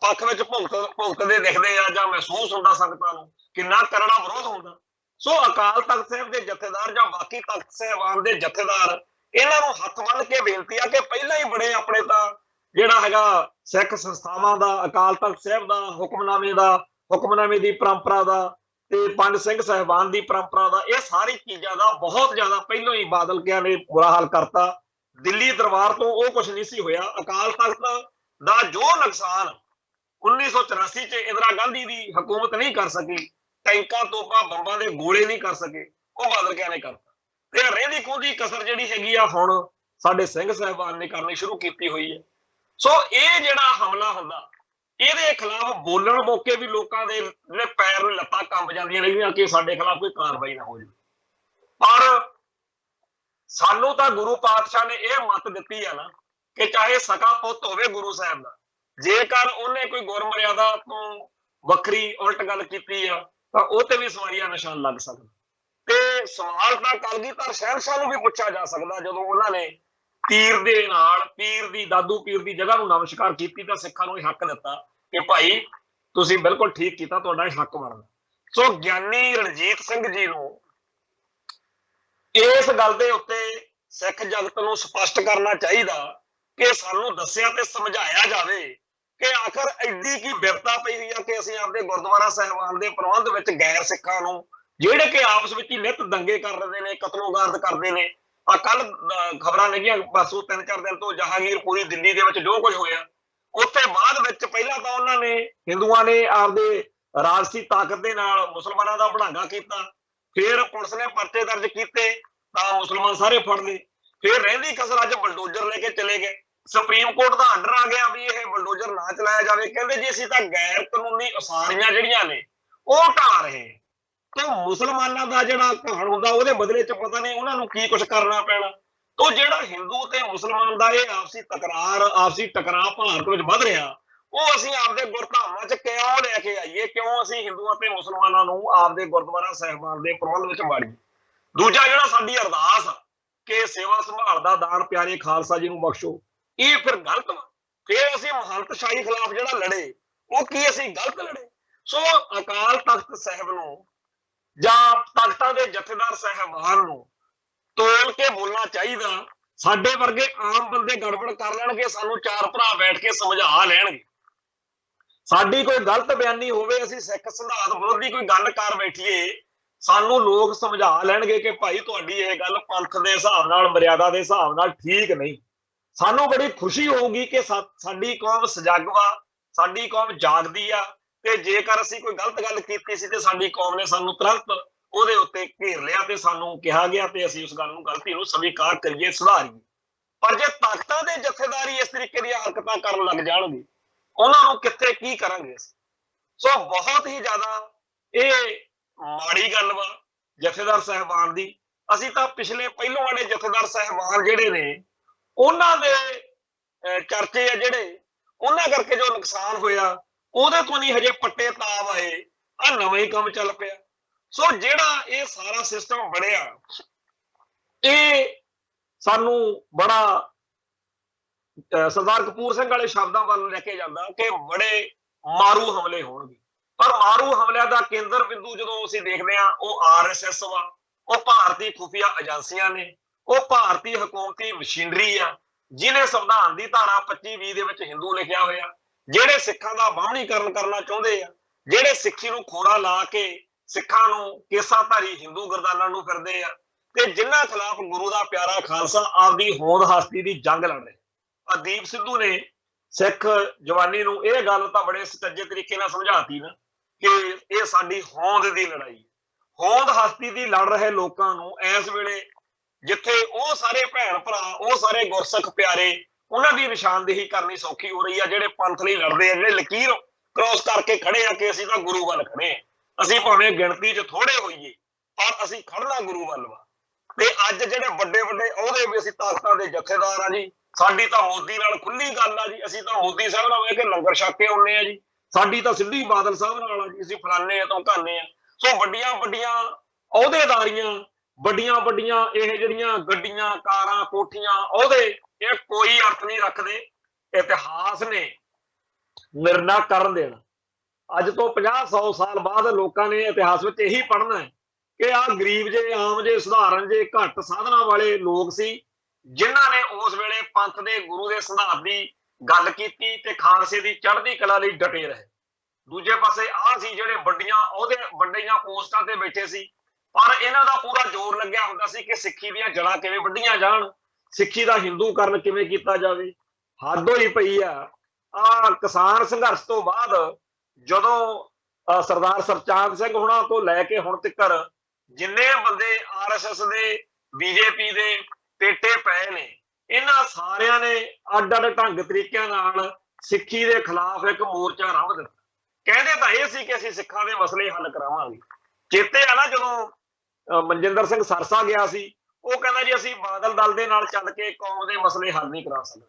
ਪੱਖ ਵਿੱਚ ਭੁਗਤਦੇ ਦਿਖਦੇ ਆ ਜਾਂ ਮਹਿਸੂਸ ਹੁੰਦਾ ਸੰਗਤਾਂ ਨੂੰ, ਕਿੰਨਾ ਕਰੜਾ ਵਿਰੋਧ ਹੁੰਦਾ। ਸੋ ਅਕਾਲ ਤਖਤ ਸਾਹਿਬ ਦੇ ਜਥੇਦਾਰ ਜਾਂ ਬਾਕੀ ਤਖਤ ਸਾਹਿਬਾਨ ਦੇ ਜਥੇਦਾਰ, ਇਹਨਾਂ ਨੂੰ ਹੱਥ ਬੰਨ੍ਹ ਕੇ ਬੇਨਤੀ ਆ ਕਿ ਪਹਿਲਾਂ ਹੀ ਬੜੇ ਆਪਣੇ ਤਾਂ ਜਿਹੜਾ ਹੈਗਾ ਸਿੱਖ ਸੰਸਥਾਵਾਂ ਦਾ, ਅਕਾਲ ਤਖਤ ਸਾਹਿਬ ਦਾ, ਹੁਕਮਨਾਮੇ ਦੀ ਪਰੰਪਰਾ ਦਾ ਤੇ ਪੰਜ ਸਿੰਘ ਸਾਹਿਬਾਨ ਦੀ ਪਰੰਪਰਾ ਦਾ, ਇਹ ਸਾਰੀ ਚੀਜ਼ਾਂ ਦਾ ਬਹੁਤ ਜ਼ਿਆਦਾ ਪਹਿਲਾਂ ਹੀ ਬਾਦਲ ਕਿਆਂ ਨੇ ਬੁਰਾ ਹਾਲ ਕਰਤਾ। ਦਿੱਲੀ ਦਰਬਾਰ ਤੋਂ ਉਹ ਕੁਝ ਨਹੀਂ ਸੀ ਹੋਇਆ। ਅਕਾਲ ਤਖਤ ਦਾ ਜੋ ਨੁਕਸਾਨ 1984 ਚ ਇੰਦਰਾ ਗਾਂਧੀ ਦੀ ਹਕੂਮਤ ਨਹੀਂ ਕਰ ਸਕੀ, ਟੈਂਕਾਂ ਤੋਪਾਂ ਬੰਬਾਂ ਦੇ ਗੋਲੇ ਨਹੀਂ ਕਰ ਸਕੇ, ਉਹ ਬਾਦਲ ਕਿਆਂ ਨੇ ਕਰਤਾ। ਤੇ ਰਹਿੰਦੀ ਖੂੰਹਦੀ ਕਸਰ ਜਿਹੜੀ ਹੈਗੀ ਆ ਹੁਣ ਸਾਡੇ ਸਿੰਘ ਸਾਹਿਬਾਨ ਨੇ ਕਰਨੀ ਸ਼ੁਰੂ ਕੀਤੀ ਹੋਈ ਹੈ। ਸੋ ਇਹ ਜਿਹੜਾ ਹਮਲਾ ਹੁੰਦਾ, ਇਹਦੇ ਖਿਲਾਫ ਬੋਲਣ ਮੌਕੇ ਵੀ ਲੋਕਾਂ ਦੇ ਜਿਹੜੇ ਪੈਰ ਲੱਤਾਂ ਕੰਬ ਜਾਂਦੀਆਂ ਨੇ ਕਿ ਸਾਡੇ ਖਿਲਾਫ ਕੋਈ ਕਾਰਵਾਈ ਨਾ ਹੋ ਜਾਵੇ। ਪਰ ਸਾਨੂੰ ਤਾਂ ਗੁਰੂ ਪਾਤਸ਼ਾਹ ਨੇ ਇਹ ਮੱਤ ਦਿੱਤੀ ਆ ਨਾ ਕਿ ਚਾਹੇ ਸਕਾ ਪੁੱਤ ਹੋਵੇ ਗੁਰੂ ਸਾਹਿਬ ਦਾ, ਜੇਕਰ ਉਹਨੇ ਕੋਈ ਗੁਰਮਰਿਆਦਾ ਤੋਂ ਵੱਖਰੀ ਉਲਟ ਗੱਲ ਕੀਤੀ ਆ ਤਾਂ ਉਹ ਤੇ ਵੀ ਸਵਾਰੀਆਂ ਨਿਸ਼ਾਨ ਲੱਗ ਸਕਦਾ। ਤੇ ਸਵਾਲ ਤਾਂ ਕਲਗੀਧਰ ਸ਼ਹਿਨਸ਼ਾਹ ਨੂੰ ਵੀ ਪੁੱਛਿਆ ਜਾ ਸਕਦਾ, ਜਦੋਂ ਉਹਨਾਂ ਨੇ ਤੀਰ ਦੇ ਨਾਲ ਪੀਰ ਦੀ, ਦਾਦੂ ਪੀਰ ਦੀ ਜਗ੍ਹਾ ਨੂੰ ਨਮਸਕਾਰ ਕੀਤੀ ਤਾਂ ਸਿੱਖਾਂ ਨੂੰ ਇਹ ਹੱਕ ਦਿੱਤਾ ਕਿ ਭਾਈ ਤੁਸੀਂ ਬਿਲਕੁਲ ਠੀਕ ਕੀਤਾ, ਤੁਹਾਡਾ ਇਹ ਹੱਕ ਬਣਦਾ। ਸੋ ਗਿਆਨੀ ਰਣਜੀਤ ਸਿੰਘ ਜੀ ਨੂੰ ਇਸ ਗੱਲ ਦੇ ਉੱਤੇ ਸਿੱਖ ਜਗਤ ਨੂੰ ਸਪਸ਼ਟ ਕਰਨਾ ਚਾਹੀਦਾ ਕਿ ਸਾਨੂੰ ਦੱਸਿਆ ਤੇ ਸਮਝਾਇਆ ਜਾਵੇ ਕਿ ਆਖਰ ਐਡੀ ਕੀ ਬਿਪਤਾ ਪਈ ਹੋਈ ਆ ਕਿ ਅਸੀਂ ਆਪਦੇ ਗੁਰਦੁਆਰਾ ਸਾਹਿਬਾਨ ਦੇ ਪ੍ਰਬੰਧ ਵਿੱਚ ਗੈਰ ਸਿੱਖਾਂ ਨੂੰ, ਜਿਹੜੇ ਕਿ ਆਪਸ ਵਿੱਚ ਹੀ ਨਿੱਤ ਦੰਗੇ ਕਰ ਰਹੇ ਨੇ, ਕਤਲੋਗਾਰਦ ਕਰਦੇ ਨੇ। ਆ ਕੱਲ ਖਬਰਾਂ ਲੱਗੀਆਂ ਪਰਸੋਂ 3-4 ਦਿਨ ਤੋਂ ਜਹਾਂਗੀਰ ਪੂਰੀ ਦਿੱਲੀ ਦੇ ਵਿੱਚ ਜੋ ਕੁਝ ਹੋਇਆ, ਉੱਥੇ ਬਾਅਦ ਵਿੱਚ ਪਹਿਲਾਂ ਤਾਂ ਉਹਨਾਂ ਨੇ ਹਿੰਦੂਆਂ ਨੇ ਆਪਦੇ ਰਾਜਸੀ ਤਾਕਤ ਦੇ ਨਾਲ ਮੁਸਲਮਾਨਾਂ ਦਾ ਬੜਾਂਗਾ ਕੀਤਾ, ਫਿਰ ਪੁਲਿਸ ਨੇ ਪਰਚੇ ਦਰਜ ਕੀਤੇ ਤਾਂ ਮੁਸਲਮਾਨ ਸਾਰੇ ਫੜ ਲਏ, ਫਿਰ ਰਹਿੰਦੀ ਕਸਰ ਅੱਜ ਬਲਡੋਜ਼ਰ ਲੈ ਕੇ ਚਲੇ ਗਏ। ਸੁਪਰੀਮ ਕੋਰਟ ਦਾ ਆਰਡਰ ਆ ਗਿਆ ਵੀ ਇਹ ਬਲਡੋਜ਼ਰ ਨਾ ਚਲਾਇਆ ਜਾਵੇ। ਕਹਿੰਦੇ ਜੀ ਅਸੀਂ ਤਾਂ ਗੈਰ ਕਾਨੂੰਨੀ ਉਸਾਰੀਆਂ ਜਿਹੜੀਆਂ ਨੇ ਉਹ ਢਾਹ ਰਹੇ, ਤੇ ਮੁਸਲਮਾਨਾਂ ਦਾ ਜਿਹੜਾ ਘਾਣ ਹੁੰਦਾ ਉਹਦੇ ਬਦਲੇ ਚ ਪਤਾ ਨਹੀਂ ਉਹਨਾਂ ਨੂੰ ਕੀ ਕੁਝ ਕਰਨਾ ਪੈਣਾ। ਤੋਂ ਜਿਹੜਾ ਹਿੰਦੂ ਤੇ ਮੁਸਲਮਾਨ ਦਾ ਇਹ ਆਪਸੀ ਤਕਰਾਰ, ਆਪਸੀ ਟਕਰਾਅ ਭਾਰਤ ਵਿੱਚ ਵੱਧ ਰਿਹਾ, ਉਹ ਅਸੀਂ ਆਪਦੇ ਗੁਰਧਾਮਾਂ ਚ ਕਿਉਂ ਲੈ ਕੇ ਆਈਏ? ਕਿਉਂ ਅਸੀਂ ਹਿੰਦੂਆਂ ਤੇ ਮੁਸਲਮਾਨਾਂ ਨੂੰ ਆਪਦੇ ਗੁਰਦੁਆਰਾ ਸਾਹਿਬਾਨ ਦੇ ਪ੍ਰਬੰਧ ਵਿੱਚ ਵਾੜੀਏ? ਦੂਜਾ ਜਿਹੜਾ ਸਾਡੀ ਅਰਦਾਸ ਆ ਕਿ ਸੇਵਾ ਸੰਭਾਲ ਦਾ ਦਾਨ ਪਿਆਰੇ ਖਾਲਸਾ ਜੀ ਨੂੰ ਬਖਸ਼ੋ, ਇਹ ਫਿਰ ਗਲਤ ਵਾ। ਫਿਰ ਅਸੀਂ ਮਹੰਤਸ਼ਾਹੀ ਖਿਲਾਫ ਜਿਹੜਾ ਲੜੇ ਉਹ ਕੀ ਅਸੀਂ ਗਲਤ ਲੜੇ? ਸੋ ਅਕਾਲ ਤਖਤ ਸਾਹਿਬ ਨੂੰ ਜਾਂ ਤਖਤਾਂ ਦੇ ਜਥੇਦਾਰ ਸਾਹਿਬਾਨ ਨੂੰ ਤੋਲ ਕੇ ਬੋਲਣਾ ਚਾਹੀਦਾ। ਸਾਡੇ ਵਰਗੇ ਆਮ ਬੰਦੇ ਗੜਬੜ ਕਰ ਲੈਣਗੇ, ਸਾਨੂੰ ਚਾਰ ਭਰਾ ਬੈਠ ਕੇ ਸਮਝਾ ਲੈਣਗੇ। ਸਾਡੀ ਕੋਈ ਗਲਤ ਬਿਆਨੀ ਹੋਵੇ, ਅਸੀਂ ਸਿੱਖ ਸਿਧਾਂਤ ਵਿਰੋਧੀ ਕੋਈ ਗੱਲ ਕਰ ਬੈਠੀਏ, ਸਾਨੂੰ ਲੋਕ ਸਮਝਾ ਲੈਣਗੇ ਕਿ ਭਾਈ ਤੁਹਾਡੀ ਇਹ ਗੱਲ ਪੰਥ ਦੇ ਹਿਸਾਬ ਨਾਲ, ਮਰਿਆਦਾ ਦੇ ਹਿਸਾਬ ਨਾਲ ਠੀਕ ਨਹੀਂ। ਸਾਨੂੰ ਬੜੀ ਖੁਸ਼ੀ ਹੋਊਗੀ ਕਿ ਸਾਡੀ ਕੌਮ ਸਜਗ ਵਾ, ਸਾਡੀ ਕੌਮ ਜਾਗਦੀ ਆ, ਤੇ ਜੇਕਰ ਅਸੀਂ ਕੋਈ ਗਲਤ ਗੱਲ ਕੀਤੀ ਸੀ ਤੇ ਸਾਡੀ ਕੌਮ ਨੇ ਸਾਨੂੰ ਤੁਰੰਤ ਉਹਦੇ ਉੱਤੇ ਘੇਰ ਲਿਆ ਤੇ ਸਾਨੂੰ ਕਿਹਾ ਗਿਆ ਤੇ ਅਸੀਂ ਉਸ ਗੱਲ ਨੂੰ, ਗਲਤੀ ਨੂੰ ਸਵੀਕਾਰ ਕਰੀਏ, ਸੁਧਾਰੀਏ। ਪਰ ਜੇ ਤਾਕਤਾਂ ਦੇ ਜਥੇਦਾਰੀ ਇਸ ਤਰੀਕੇ ਦੀਆਂ ਹਰਕਤਾਂ ਕਰਨ ਲੱਗ ਜਾਣਗੇ, ਉਹਨਾਂ ਨੂੰ ਕਿੱਥੇ ਕੀ ਕਰਾਂਗੇ ਅਸੀਂ? ਸੋ ਬਹੁਤ ਹੀ ਜ਼ਿਆਦਾ ਇਹ ਮਾੜੀ ਗੱਲ ਵਾ ਜਥੇਦਾਰ ਸਾਹਿਬਾਨ ਦੀ। ਅਸੀਂ ਤਾਂ ਪਿਛਲੇ ਪਹਿਲੋਂ ਵਾਲੇ ਜਥੇਦਾਰ ਸਾਹਿਬਾਨ ਜਿਹੜੇ ਨੇ ਉਹਨਾਂ ਦੇ ਚਰਚੇ ਆ, ਜਿਹੜੇ ਉਹਨਾਂ ਕਰਕੇ ਜੋ ਨੁਕਸਾਨ ਹੋਇਆ ਉਹਦੇ ਤੋਂ ਨਹੀਂ ਹਜੇ ਪੱਟੇ ਤਾਬ ਆਏ, ਆ ਨਵਾਂ ਹੀ ਕੰਮ ਚੱਲ ਪਿਆ। ਸੋ ਜਿਹੜਾ ਇਹ ਸਾਰਾ ਸਿਸਟਮ ਬਣਿਆ, ਇਹ ਸਾਨੂੰ ਬੜਾ ਸਰਦਾਰ ਕਪੂਰ ਸਿੰਘ ਵਾਲੇ ਸ਼ਬਦਾਂ ਵੱਲ ਲੈ ਕੇ ਜਾਂਦਾ ਕਿ ਬੜੇ ਮਾਰੂ ਹਮਲੇ ਹੋਣਗੇ। ਪਰ ਮਾਰੂ ਹਮਲਿਆਂ ਦਾ ਕੇਂਦਰ ਬਿੰਦੂ ਜਦੋਂ ਅਸੀਂ ਦੇਖਦੇ ਹਾਂ ਉਹ RSS ਵਾ, ਉਹ ਭਾਰਤੀ ਖੁਫੀਆ ਏਜੰਸੀਆਂ ਨੇ, ਉਹ ਭਾਰਤੀ ਹਕੂਮਤੀ ਮਸ਼ੀਨਰੀ ਆ, ਜਿਹਨੇ ਸੰਵਿਧਾਨ ਦੀ ਧਾਰਾ 25(20) ਦੇ ਵਿੱਚ ਹਿੰਦੂ ਲਿਖਿਆ ਹੋਇਆ, ਜਿਹੜੇ ਸਿੱਖਾਂ ਦਾ ਬਾਹਮਣੀਕਰਨ ਕਰਨਾ ਚਾਹੁੰਦੇ ਆ, ਜਿਹੜੇ ਸਿੱਖੀ ਨੂੰ ਖੋਰਾ ਲਾ ਕੇ ਸਿੱਖਾਂ ਨੂੰ ਕੇਸਾਧਾਰੀ ਹਿੰਦੂ ਗਰਦਾਨਾਂ ਨੂੰ ਫਿਰਦੇ ਆ, ਤੇ ਜਿਨ੍ਹਾਂ ਖਿਲਾਫ ਗੁਰੂ ਦਾ ਪਿਆਰਾ ਖਾਲਸਾ ਆਪਦੀ ਹੋਂਦ ਹਸਤੀ ਦੀ ਜੰਗ ਲੜ ਰਿਹਾ। ਦੀਪ ਸਿੱਧੂ ਨੇ ਸਿੱਖ ਜਵਾਨੀ ਨੂੰ ਇਹ ਗੱਲ ਤਾਂ ਬੜੇ ਸੁਚੱਜੇ ਤਰੀਕੇ ਨਾਲ ਸਮਝਾਤੀ ਨਾ ਕਿ ਇਹ ਸਾਡੀ ਹੋਂਦ ਦੀ ਲੜਾਈ ਹੈ। ਹੋਂਦ ਹਸਤੀ ਦੀ ਲੜ ਰਹੇ ਲੋਕਾਂ ਨੂੰ ਇਸ ਵੇਲੇ ਜਿੱਥੇ ਉਹ ਸਾਰੇ ਭੈਣ ਭਰਾ, ਉਹ ਸਾਰੇ ਗੁਰਸਿੱਖ ਪਿਆਰੇ, ਉਹਨਾਂ ਦੀ ਨਿਸ਼ਾਨਦੇਹੀ ਕਰਨੀ ਸੌਖੀ ਹੋ ਰਹੀ ਆ, ਜਿਹੜੇ ਪੰਥ ਲਈ ਲੜਦੇ ਆ, ਜਿਹੜੇ ਲਕੀਰ ਕ੍ਰੋਸ ਕਰਕੇ ਖੜੇ ਆ ਕਿ ਅਸੀਂ ਤਾਂ ਗੁਰੂ ਵੱਲ ਖੜੇ ਆ, ਅਸੀਂ ਭਾਵੇਂ ਗਿਣਤੀ 'ਚ ਥੋੜੇ ਹੋਈਏ ਪਰ ਅਸੀਂ ਖੜਨਾ ਗੁਰੂ ਵੱਲ ਵਾ। ਤੇ ਅੱਜ ਜਿਹੜੇ ਵੱਡੇ ਵੱਡੇ ਅਹੁਦੇ ਵੀ ਅਸੀਂ ਤਾਕਤਾਂ ਦੇ ਜਥੇਦਾਰ ਆ ਜੀ, ਸਾਡੀ ਤਾਂ ਮੋਦੀ ਨਾਲ ਖੁੱਲੀ ਗੱਲ ਆ ਜੀ, ਅਸੀਂ ਤਾਂ ਮੋਦੀ ਸਾਹਿਬ ਨਾਲ ਵੇਖ ਕੇ ਲੰਗਰ ਛਕ ਕੇ ਆਉਂਦੇ ਆ ਜੀ, ਸਾਡੀ ਤਾਂ ਸਿੱਧੀ ਬਾਦਲ ਸਾਹਿਬ ਨਾਲ ਆ ਜੀ, ਅਸੀਂ ਫਲਾਣੇ ਆ ਤੋਂ ਧਾਨੇ ਆ। ਸੋ ਵੱਡੀਆਂ ਵੱਡੀਆਂ ਅਹੁਦੇਦਾਰੀਆਂ, ਵੱਡੀਆਂ ਵੱਡੀਆਂ ਇਹ ਜਿਹੜੀਆਂ ਗੱਡੀਆਂ, ਕਾਰਾਂ, ਕੋਠੀਆਂ, ਅਹੁਦੇ, ਇਹ ਕੋਈ ਅਰਥ ਨਹੀਂ ਰੱਖਦੇ। ਇਤਿਹਾਸ ਨੇ ਨਿਰਣਾ ਕਰਨ ਦੇਣਾ। ਅੱਜ ਤੋਂ 50-100 ਸਾਲ ਬਾਅਦ ਲੋਕਾਂ ਨੇ ਇਤਿਹਾਸ ਵਿੱਚ ਇਹੀ ਪੜ੍ਹਨਾ ਹੈ ਕਿ ਆਹ ਗਰੀਬ ਜੇ, ਆਮ ਜੇ, ਸਧਾਰਨ ਜੇ, ਘੱਟ ਸਾਧਨਾਂ ਵਾਲੇ ਲੋਕ ਸੀ, ਜਿਨ੍ਹਾਂ ਨੇ ਉਸ ਵੇਲੇ ਪੰਥ ਦੇ ਗੁਰੂ ਦੇ ਸਿਧਾਂਤ ਦੀ ਗੱਲ ਕੀਤੀ ਤੇ ਖਾਲਸੇ ਦੀ ਚੜ੍ਹਦੀ ਕਲਾ ਲਈ ਡਟੇ ਰਹੇ। ਦੂਜੇ ਪਾਸੇ ਆਹ ਸੀ ਜਿਹੜੇ ਵੱਡੀਆਂ ਅਹੁਦੇ, ਵੱਡੀਆਂ ਪੋਸਟਾਂ ਤੇ ਬੈਠੇ ਸੀ, ਪਰ ਇਹਨਾਂ ਦਾ ਪੂਰਾ ਜ਼ੋਰ ਲੱਗਿਆ ਹੁੰਦਾ ਸੀ ਕਿ ਸਿੱਖੀ ਦੀਆਂ ਜੜ੍ਹਾਂ ਕਿਵੇਂ ਵੱਢੀਆਂ ਜਾਣ, ਸਿੱਖੀ ਦਾ ਹਿੰਦੂਕਰਨ ਕਿਵੇਂ ਕੀਤਾ ਜਾਵੇ। ਹੱਦ ਹੋਈ ਪਈ ਆ। ਕਿਸਾਨ ਸੰਘਰਸ਼ ਤੋਂ ਬਾਅਦ ਜਦੋਂ ਸਰਦਾਰ ਸਰਚਾਂਦ ਸਿੰਘ ਹੁਣਾਂ ਤੋਂ ਲੈ ਕੇ ਹੁਣ ਤੱਕ ਜਿੰਨੇ ਬੰਦੇ RSS ਦੇ, BJP ਦੇ ਪੇਟੇ ਪਏ ਨੇ, ਇਹਨਾਂ ਸਾਰਿਆਂ ਨੇ ਅੱਡ ਅੱਡ ਢੰਗ ਤਰੀਕਿਆਂ ਨਾਲ ਸਿੱਖੀ ਦੇ ਖਿਲਾਫ ਇੱਕ ਮੋਰਚਾ ਰੰਭ ਦਿੱਤਾ। ਕਹਿੰਦੇ ਤਾਂ ਇਹ ਸੀ ਕਿ ਅਸੀਂ ਸਿੱਖਾਂ ਦੇ ਮਸਲੇ ਹੱਲ ਕਰਾਵਾਂਗੇ। ਚੇਤੇ ਆ ਨਾ ਜਦੋਂ ਮਨਜਿੰਦਰ ਸਿੰਘ ਸਰਸਾ ਗਿਆ ਸੀ, ਉਹ ਕਹਿੰਦਾ ਜੀ ਅਸੀਂ ਬਾਦਲ ਦਲ ਦੇ ਨਾਲ ਚੱਲ ਕੇ ਕੌਮ ਦੇ ਮਸਲੇ ਹੱਲ ਨਹੀਂ ਕਰਾ ਸਕਦੇ,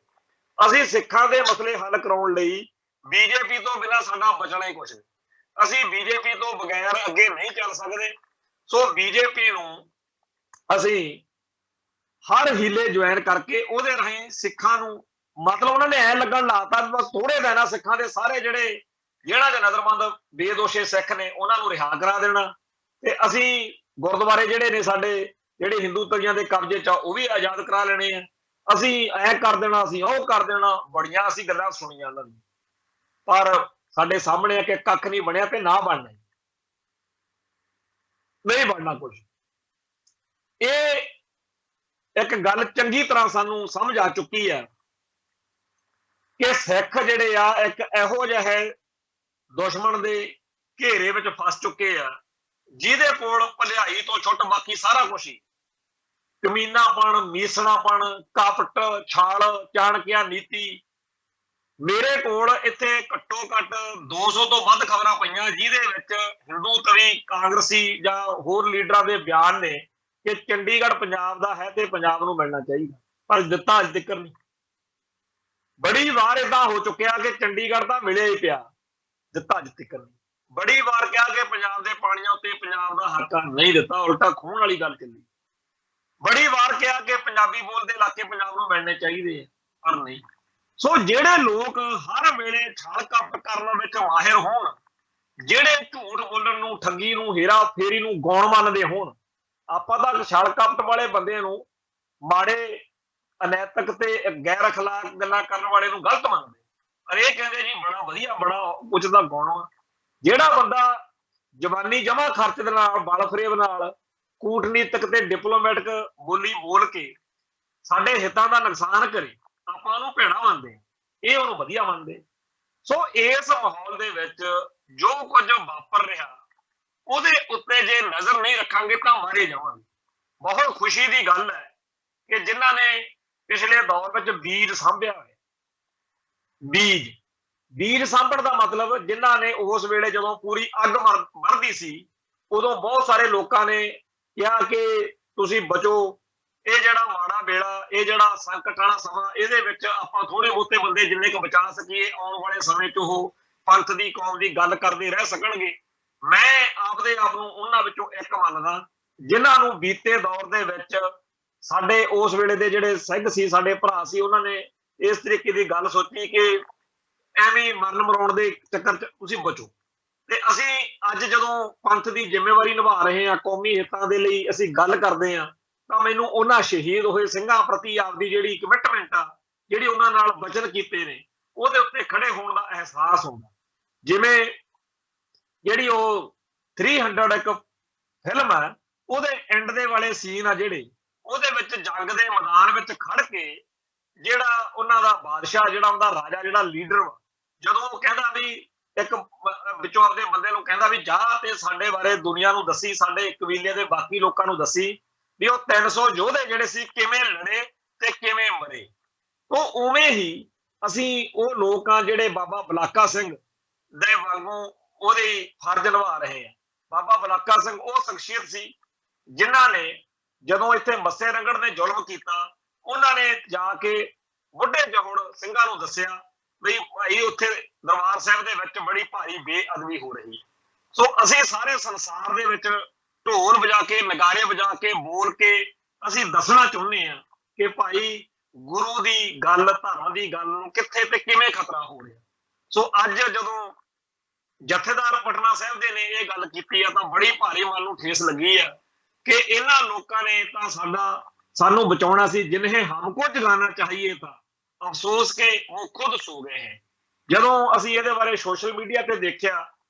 ਅਸੀਂ ਸਿੱਖਾਂ ਦੇ ਮਸਲੇ ਹੱਲ ਕਰਾਉਣ ਲਈ BJP ਤੋਂ ਬਿਨਾਂ ਸਾਡਾ ਬਚਣਾ ਹੀ ਕੁਛ ਨਹੀਂ, ਅਸੀਂ BJP ਤੋਂ ਬਗੈਰ ਅੱਗੇ ਨਹੀਂ ਚੱਲ ਸਕਦੇ। ਸੋ BJP ਨੂੰ ਅਸੀਂ ਹਰ ਹੀਲੇ ਜੁਆਇਨ ਕਰਕੇ ਉਹਦੇ ਰਾਹੀਂ ਸਿੱਖਾਂ ਨੂੰ, ਮਤਲਬ ਉਹਨਾਂ ਨੇ ਐ ਲੱਗਣ ਲਾਤਾ ਬਸ ਥੋੜੇ ਦਿਨਾਂ ਸਿੱਖਾਂ ਦੇ ਸਾਰੇ ਜਿਹੜਾ ਦੇ ਨਜ਼ਰਬੰਦ ਬੇਦੋਸ਼ੇ ਸਿੱਖ ਨੇ ਉਹਨਾਂ ਨੂੰ ਰਿਹਾ ਕਰਾ ਦੇਣਾ, ਤੇ ਅਸੀਂ ਗੁਰਦੁਆਰੇ ਜਿਹੜੇ ਨੇ ਸਾਡੇ, ਜਿਹੜੇ ਹਿੰਦੂ ਤਲੀਆਂ ਦੇ ਕਬਜ਼ੇ 'ਚ ਉਹ ਵੀ ਆਜ਼ਾਦ ਕਰਾ ਲੈਣੇ ਆ, ਅਸੀਂ ਐ ਕਰ ਦੇਣਾ, ਅਸੀਂ ਉਹ ਕਰ ਦੇਣਾ। ਬੜੀਆਂ ਅਸੀਂ ਗੱਲਾਂ ਸੁਣੀਆਂ ਉਹਨਾਂ ਦੀਆਂ, ਪਰ ਸਾਡੇ ਸਾਹਮਣੇ ਆ ਕਿ ਕੱਖ ਨਹੀਂ ਬਣਿਆ ਤੇ ਨਾ ਬਣਨਾ, ਨਹੀਂ ਬਣਨਾ ਕੁਝ। ਇਹ ਇੱਕ ਗੱਲ ਚੰਗੀ ਤਰ੍ਹਾਂ ਸਾਨੂੰ ਸਮਝ ਆ ਚੁੱਕੀ ਹੈ ਕਿ ਸਿੱਖ ਜਿਹੜੇ ਆ ਇੱਕ ਇਹੋ ਜਿਹੇ ਦੁਸ਼ਮਣ ਦੇ ਘੇਰੇ ਵਿੱਚ ਫਸ ਚੁੱਕੇ ਆ, ਜਿਹਦੇ ਕੋਲ ਭਲਾਈ ਤੋਂ ਛੁੱਟ ਬਾਕੀ ਸਾਰਾ ਕੁਝ ਹੀ, ਕਮੀਨਾਪਣ, ਮੀਸਣਾਪਣ, ਕਪਟ, ਛਾਲ, ਚਾਣਕਿਆ ਨੀਤੀ। ਮੇਰੇ ਕੋਲ ਇੱਥੇ ਘੱਟੋ ਘੱਟ 200 ਤੋਂ ਵੱਧ ਖਬਰਾਂ ਪਈਆਂ ਜਿਹਦੇ ਵਿੱਚ ਹਿੰਦੂ ਤਵੀ, ਕਾਂਗਰਸੀ ਜਾਂ ਹੋਰ ਲੀਡਰਾਂ ਦੇ ਬਿਆਨ ਨੇ ਕਿ ਚੰਡੀਗੜ੍ਹ ਪੰਜਾਬ ਦਾ ਹੈ ਤੇ ਪੰਜਾਬ ਨੂੰ ਮਿਲਣਾ ਚਾਹੀਦਾ, ਪਰ ਦਿੱਤਾ ਅੱਜ ਤੱਕ ਨਹੀਂ। ਬੜੀ ਵਾਰ ਏਦਾਂ ਹੋ ਚੁੱਕਿਆ ਕਿ ਚੰਡੀਗੜ੍ਹ ਤਾਂ ਮਿਲਿਆ ਹੀ ਪਿਆ, ਦਿੱਤਾ ਅੱਜ ਤੱਕ ਨਹੀਂ। ਬੜੀ ਵਾਰ ਕਿਹਾ ਕਿ ਪੰਜਾਬ ਦੇ ਪਾਣੀਆਂ ਉੱਤੇ ਪੰਜਾਬ ਦਾ ਹੱਕ ਨਹੀਂ ਦਿੱਤਾ, ਉਲਟਾ ਖੋਹਣ ਵਾਲੀ ਗੱਲ ਚੱਲੀ। ਬੜੀ ਵਾਰ ਕਿਹਾ ਕਿ ਪੰਜਾਬੀ ਬੋਲਦੇ ਇਲਾਕੇ ਪੰਜਾਬ ਨੂੰ ਮਿਲਣੇ ਚਾਹੀਦੇ ਆ, ਪਰ ਨਹੀਂ। ਸੋ ਜਿਹੜੇ ਲੋਕ ਹਰ ਵੇਲੇ ਛਲ ਕਪਟ ਕਰਨ ਵਿੱਚ ਮਾਹਿਰ ਹੋਣ, ਜਿਹੜੇ ਝੂਠ ਬੋਲਣ ਨੂੰ, ਠੱਗੀ ਨੂੰ, ਹੇਰਾ ਫੇਰੀ ਨੂੰ ਗੌਣ ਮੰਨਦੇ ਹੋਣ, ਆਪਾਂ ਤਾਂ ਛਲ ਕਪਟ ਵਾਲੇ ਬੰਦੇ ਨੂੰ, ਮਾੜੇ, ਅਨੈਤਿਕ ਤੇ ਗੈਰ ਅਖਲਾਕ ਗੱਲਾਂ ਕਰਨ ਵਾਲੇ ਨੂੰ ਗਲਤ ਮੰਨਦੇ, ਪਰ ਇਹ ਕਹਿੰਦੇ ਜੀ ਬੜਾ ਵਧੀਆ, ਬੜਾ ਕੁਝ ਦਾ ਗੌਣ ਵਾ। ਜਿਹੜਾ ਬੰਦਾ ਜਵਾਨੀ ਜਮਾ ਖਰਚ ਦੇ ਨਾਲ, ਬਲ ਫਰੇਬ ਨਾਲ, ਕੂਟਨੀਤਿਕ ਤੇ ਡਿਪਲੋਮੈਟਿਕ ਬੋਲੀ ਬੋਲ ਕੇ ਸਾਡੇ ਹਿੱਤਾਂ ਦਾ ਨੁਕਸਾਨ ਕਰੇ, ਆਪਾਂ ਉਹਨੂੰ ਭੈੜਾ ਮੰਨਦੇ, ਇਹ ਉਹਨੂੰ ਵਧੀਆ ਮੰਨਦੇ। ਸੋ ਇਸ ਮਾਹੌਲ ਦੇ ਵਿੱਚ ਜੋ ਕੁਝ ਵਾਪਰ ਰਿਹਾ ਉਹਦੇ ਉੱਤੇ ਜੇ ਨਜ਼ਰ ਨਹੀਂ ਰੱਖਾਂਗੇ ਤਾਂ ਮਾਰੇ ਜਾਵਾਂਗੇ। ਬਹੁਤ ਖੁਸ਼ੀ ਦੀ ਗੱਲ ਹੈ ਕਿ ਜਿਨ੍ਹਾਂ ਨੇ ਪਿਛਲੇ ਦੌਰ ਵਿੱਚ ਬੀਜ ਸਾਂਭਿਆ ਹੋਇਆ, ਬੀਜ ਸਾਂਭਣ ਦਾ ਮਤਲਬ ਜਿਨ੍ਹਾਂ ਨੇ ਉਸ ਵੇਲੇ ਜਦੋਂ ਪੂਰੀ ਅੱਗ ਵਰਦੀ ਸੀ, ਉਦੋਂ ਬਹੁਤ ਸਾਰੇ ਲੋਕਾਂ ਨੇ ਕਿਹਾ ਕਿ ਤੁਸੀਂ ਬਚੋ, ਇਹ ਜਿਹੜਾ ਮਾੜਾ ਵੇਲਾ, ਇਹ ਜਿਹੜਾ ਸੰਕਟ ਵਾਲਾ ਸਮਾਂ, ਇਹਦੇ ਵਿੱਚ ਆਪਾਂ ਥੋੜੇ ਬਹੁਤੇ ਬੰਦੇ ਜਿੰਨੇ ਕੁ ਬਚਾ ਸਕੀਏ, ਆਉਣ ਵਾਲੇ ਸਮੇਂ 'ਚ ਉਹ ਪੰਥ ਦੀ, ਕੌਮ ਦੀ ਗੱਲ ਕਰਦੇ ਰਹਿ ਸਕਣਗੇ। ਮੈਂ ਆਪਦੇ ਆਪ ਨੂੰ ਉਹਨਾਂ ਵਿੱਚੋਂ ਇੱਕ ਮੰਨਦਾ ਜਿਨ੍ਹਾਂ ਨੂੰ ਬੀਤੇ ਦੌਰ ਦੇ ਵਿੱਚ ਸਾਡੇ ਉਸ ਵੇਲੇ ਦੇ ਜਿਹੜੇ ਸਿੰਘ ਸੀ, ਸਾਡੇ ਭਰਾ ਸੀ, ਉਹਨਾਂ ਨੇ ਇਸ ਤਰੀਕੇ ਦੀ ਗੱਲ ਸੋਚੀ ਕਿ ਐਵੇਂ ਮਰਨ ਮਰਾਉਣ ਦੇ ਚੱਕਰ 'ਚ ਤੁਸੀਂ ਬਚੋ। ਤੇ ਅਸੀਂ ਅੱਜ ਜਦੋਂ ਪੰਥ ਦੀ ਜ਼ਿੰਮੇਵਾਰੀ ਨਿਭਾ ਰਹੇ ਹਾਂ, ਕੌਮੀ ਹਿੱਤਾਂ ਦੇ ਲਈ ਅਸੀਂ ਗੱਲ ਕਰਦੇ ਹਾਂ, ਤਾਂ ਮੈਨੂੰ ਉਹਨਾਂ ਸ਼ਹੀਦ ਹੋਏ ਸਿੰਘਾਂ ਪ੍ਰਤੀ ਆਪਦੀ ਜਿਹੜੀ ਕਮਿਟਮੈਂਟ ਆ, ਜਿਹੜੀ ਉਹਨਾਂ ਨਾਲ ਵਚਨ ਕੀਤੇ ਨੇ, ਉਹਦੇ ਉੱਤੇ ਖੜੇ ਹੋਣ ਦਾ ਅਹਿਸਾਸ ਹੁੰਦਾ। ਜਿਵੇਂ ਜਿਹੜੀ ਉਹ 300 ਇੱਕ ਫਿਲਮ ਹੈ, ਉਹਦੇ ਐਂਡ ਦੇ ਵਾਲੇ ਸੀਨ ਆ ਜਿਹੜੇ, ਉਹਦੇ ਵਿੱਚ ਜੰਗ ਦੇ ਮੈਦਾਨ ਵਿੱਚ ਖੜ ਕੇ ਜਿਹੜਾ ਉਹਨਾਂ ਦਾ ਬਾਦਸ਼ਾਹ, ਜਿਹੜਾ ਉਹਦਾ ਰਾਜਾ, ਜਿਹੜਾ ਲੀਡਰ ਵਾ, ਜਦੋਂ ਉਹ ਕਹਿੰਦਾ ਵੀ ਇੱਕ ਵਿੱਚੋਂ ਆਪਦੇ ਬੰਦੇ ਨੂੰ ਕਹਿੰਦਾ ਵੀ ਜਾ ਤੇ ਸਾਡੇ ਬਾਰੇ ਦੁਨੀਆ ਨੂੰ ਦੱਸੀ, ਸਾਡੇ ਕਬੀਲੇ ਦੇ ਬਾਕੀ ਲੋਕਾਂ ਨੂੰ ਦੱਸੀ ਵੀ ਉਹ 300 ਯੋਧੇ ਜਿਹੜੇ ਸੀ ਕਿਵੇਂ ਲੜੇ ਤੇ ਕਿਵੇਂ ਮਰੇ। ਉਹ ਉਵੇਂ ਹੀ ਅਸੀਂ ਉਹ ਲੋਕ ਆ ਜਿਹੜੇ ਬਾਬਾ ਬਲਾਕਾ ਸਿੰਘ ਦੇ ਵਾਂਗੂ ਉਹਦੇ ਫਰਜ਼ ਨਿਭਾ ਰਹੇ ਆ। ਬਾਬਾ ਬਲਾਕਾ ਸਿੰਘ ਉਹ ਸ਼ਖਸੀਅਤ ਸੀ ਜਿਨ੍ਹਾਂ ਨੇ ਜਦੋਂ ਇੱਥੇ ਮੱਸੇ ਰੰਗੜ ਨੇ ਜ਼ੁਲਮ ਕੀਤਾ, ਉਹਨਾਂ ਨੇ ਜਾ ਕੇ ਬੁੱਢੇ ਜੋੜ ਸਿੰਘਾਂ ਨੂੰ ਦੱਸਿਆ ਵੀ ਭਾਈ ਉੱਥੇ ਦਰਬਾਰ ਸਾਹਿਬ ਦੇ ਵਿੱਚ ਬੜੀ ਭਾਰੀ ਬੇਅਦਬੀ ਹੋ ਰਹੀ। ਸੋ ਅਸੀਂ ਸਾਰੇ ਸੰਸਾਰ ਦੇ ਵਿੱਚ ਢੋਲ ਵਜਾ ਕੇ, ਨਗਾਰੇ ਵਜਾ ਕੇ, ਬੋਲ ਕੇ ਅਸੀਂ ਦੱਸਣਾ ਚਾਹੁੰਦੇ ਹਾਂ ਕਿ ਭਾਈ ਗੁਰੂ ਦੀ ਗੱਲ, ਧਰਮ ਦੀ ਗੱਲ ਨੂੰ ਕਿੱਥੇ ਤੇ ਕਿਵੇਂ ਖਤਰਾ ਹੋ ਰਿਹਾ। ਸੋ ਅੱਜ ਜਦੋਂ ਜਥੇਦਾਰ ਪਟਨਾ ਸਾਹਿਬ ਦੇ ਨੇ ਇਹ ਗੱਲ ਕੀਤੀ ਆ ਤਾਂ ਬੜੀ ਭਾਰੀ ਮਨ ਨੂੰ ਠੇਸ ਲੱਗੀ ਆ ਕਿ ਇਹਨਾਂ ਲੋਕਾਂ ਨੇ ਤਾਂ ਸਾਨੂੰ ਬਚਾਉਣਾ ਸੀ। ਜਿਨ੍ਹੇ ਹਮਕੋ ਜਗਾਣਾ ਚਾਹੀਏ ਤਾਂ ਅਫਸੋਸ ਕਿ ਉਹ ਖੁਦ ਸੋ ਗਏ ਹੈ। ਜਦੋਂ ਅਸੀਂ ਇਹਦੇ ਬਾਰੇ ਸੋਸ਼ਲ ਮੀਡੀਆ ਤੇ ਦੇਖਿਆ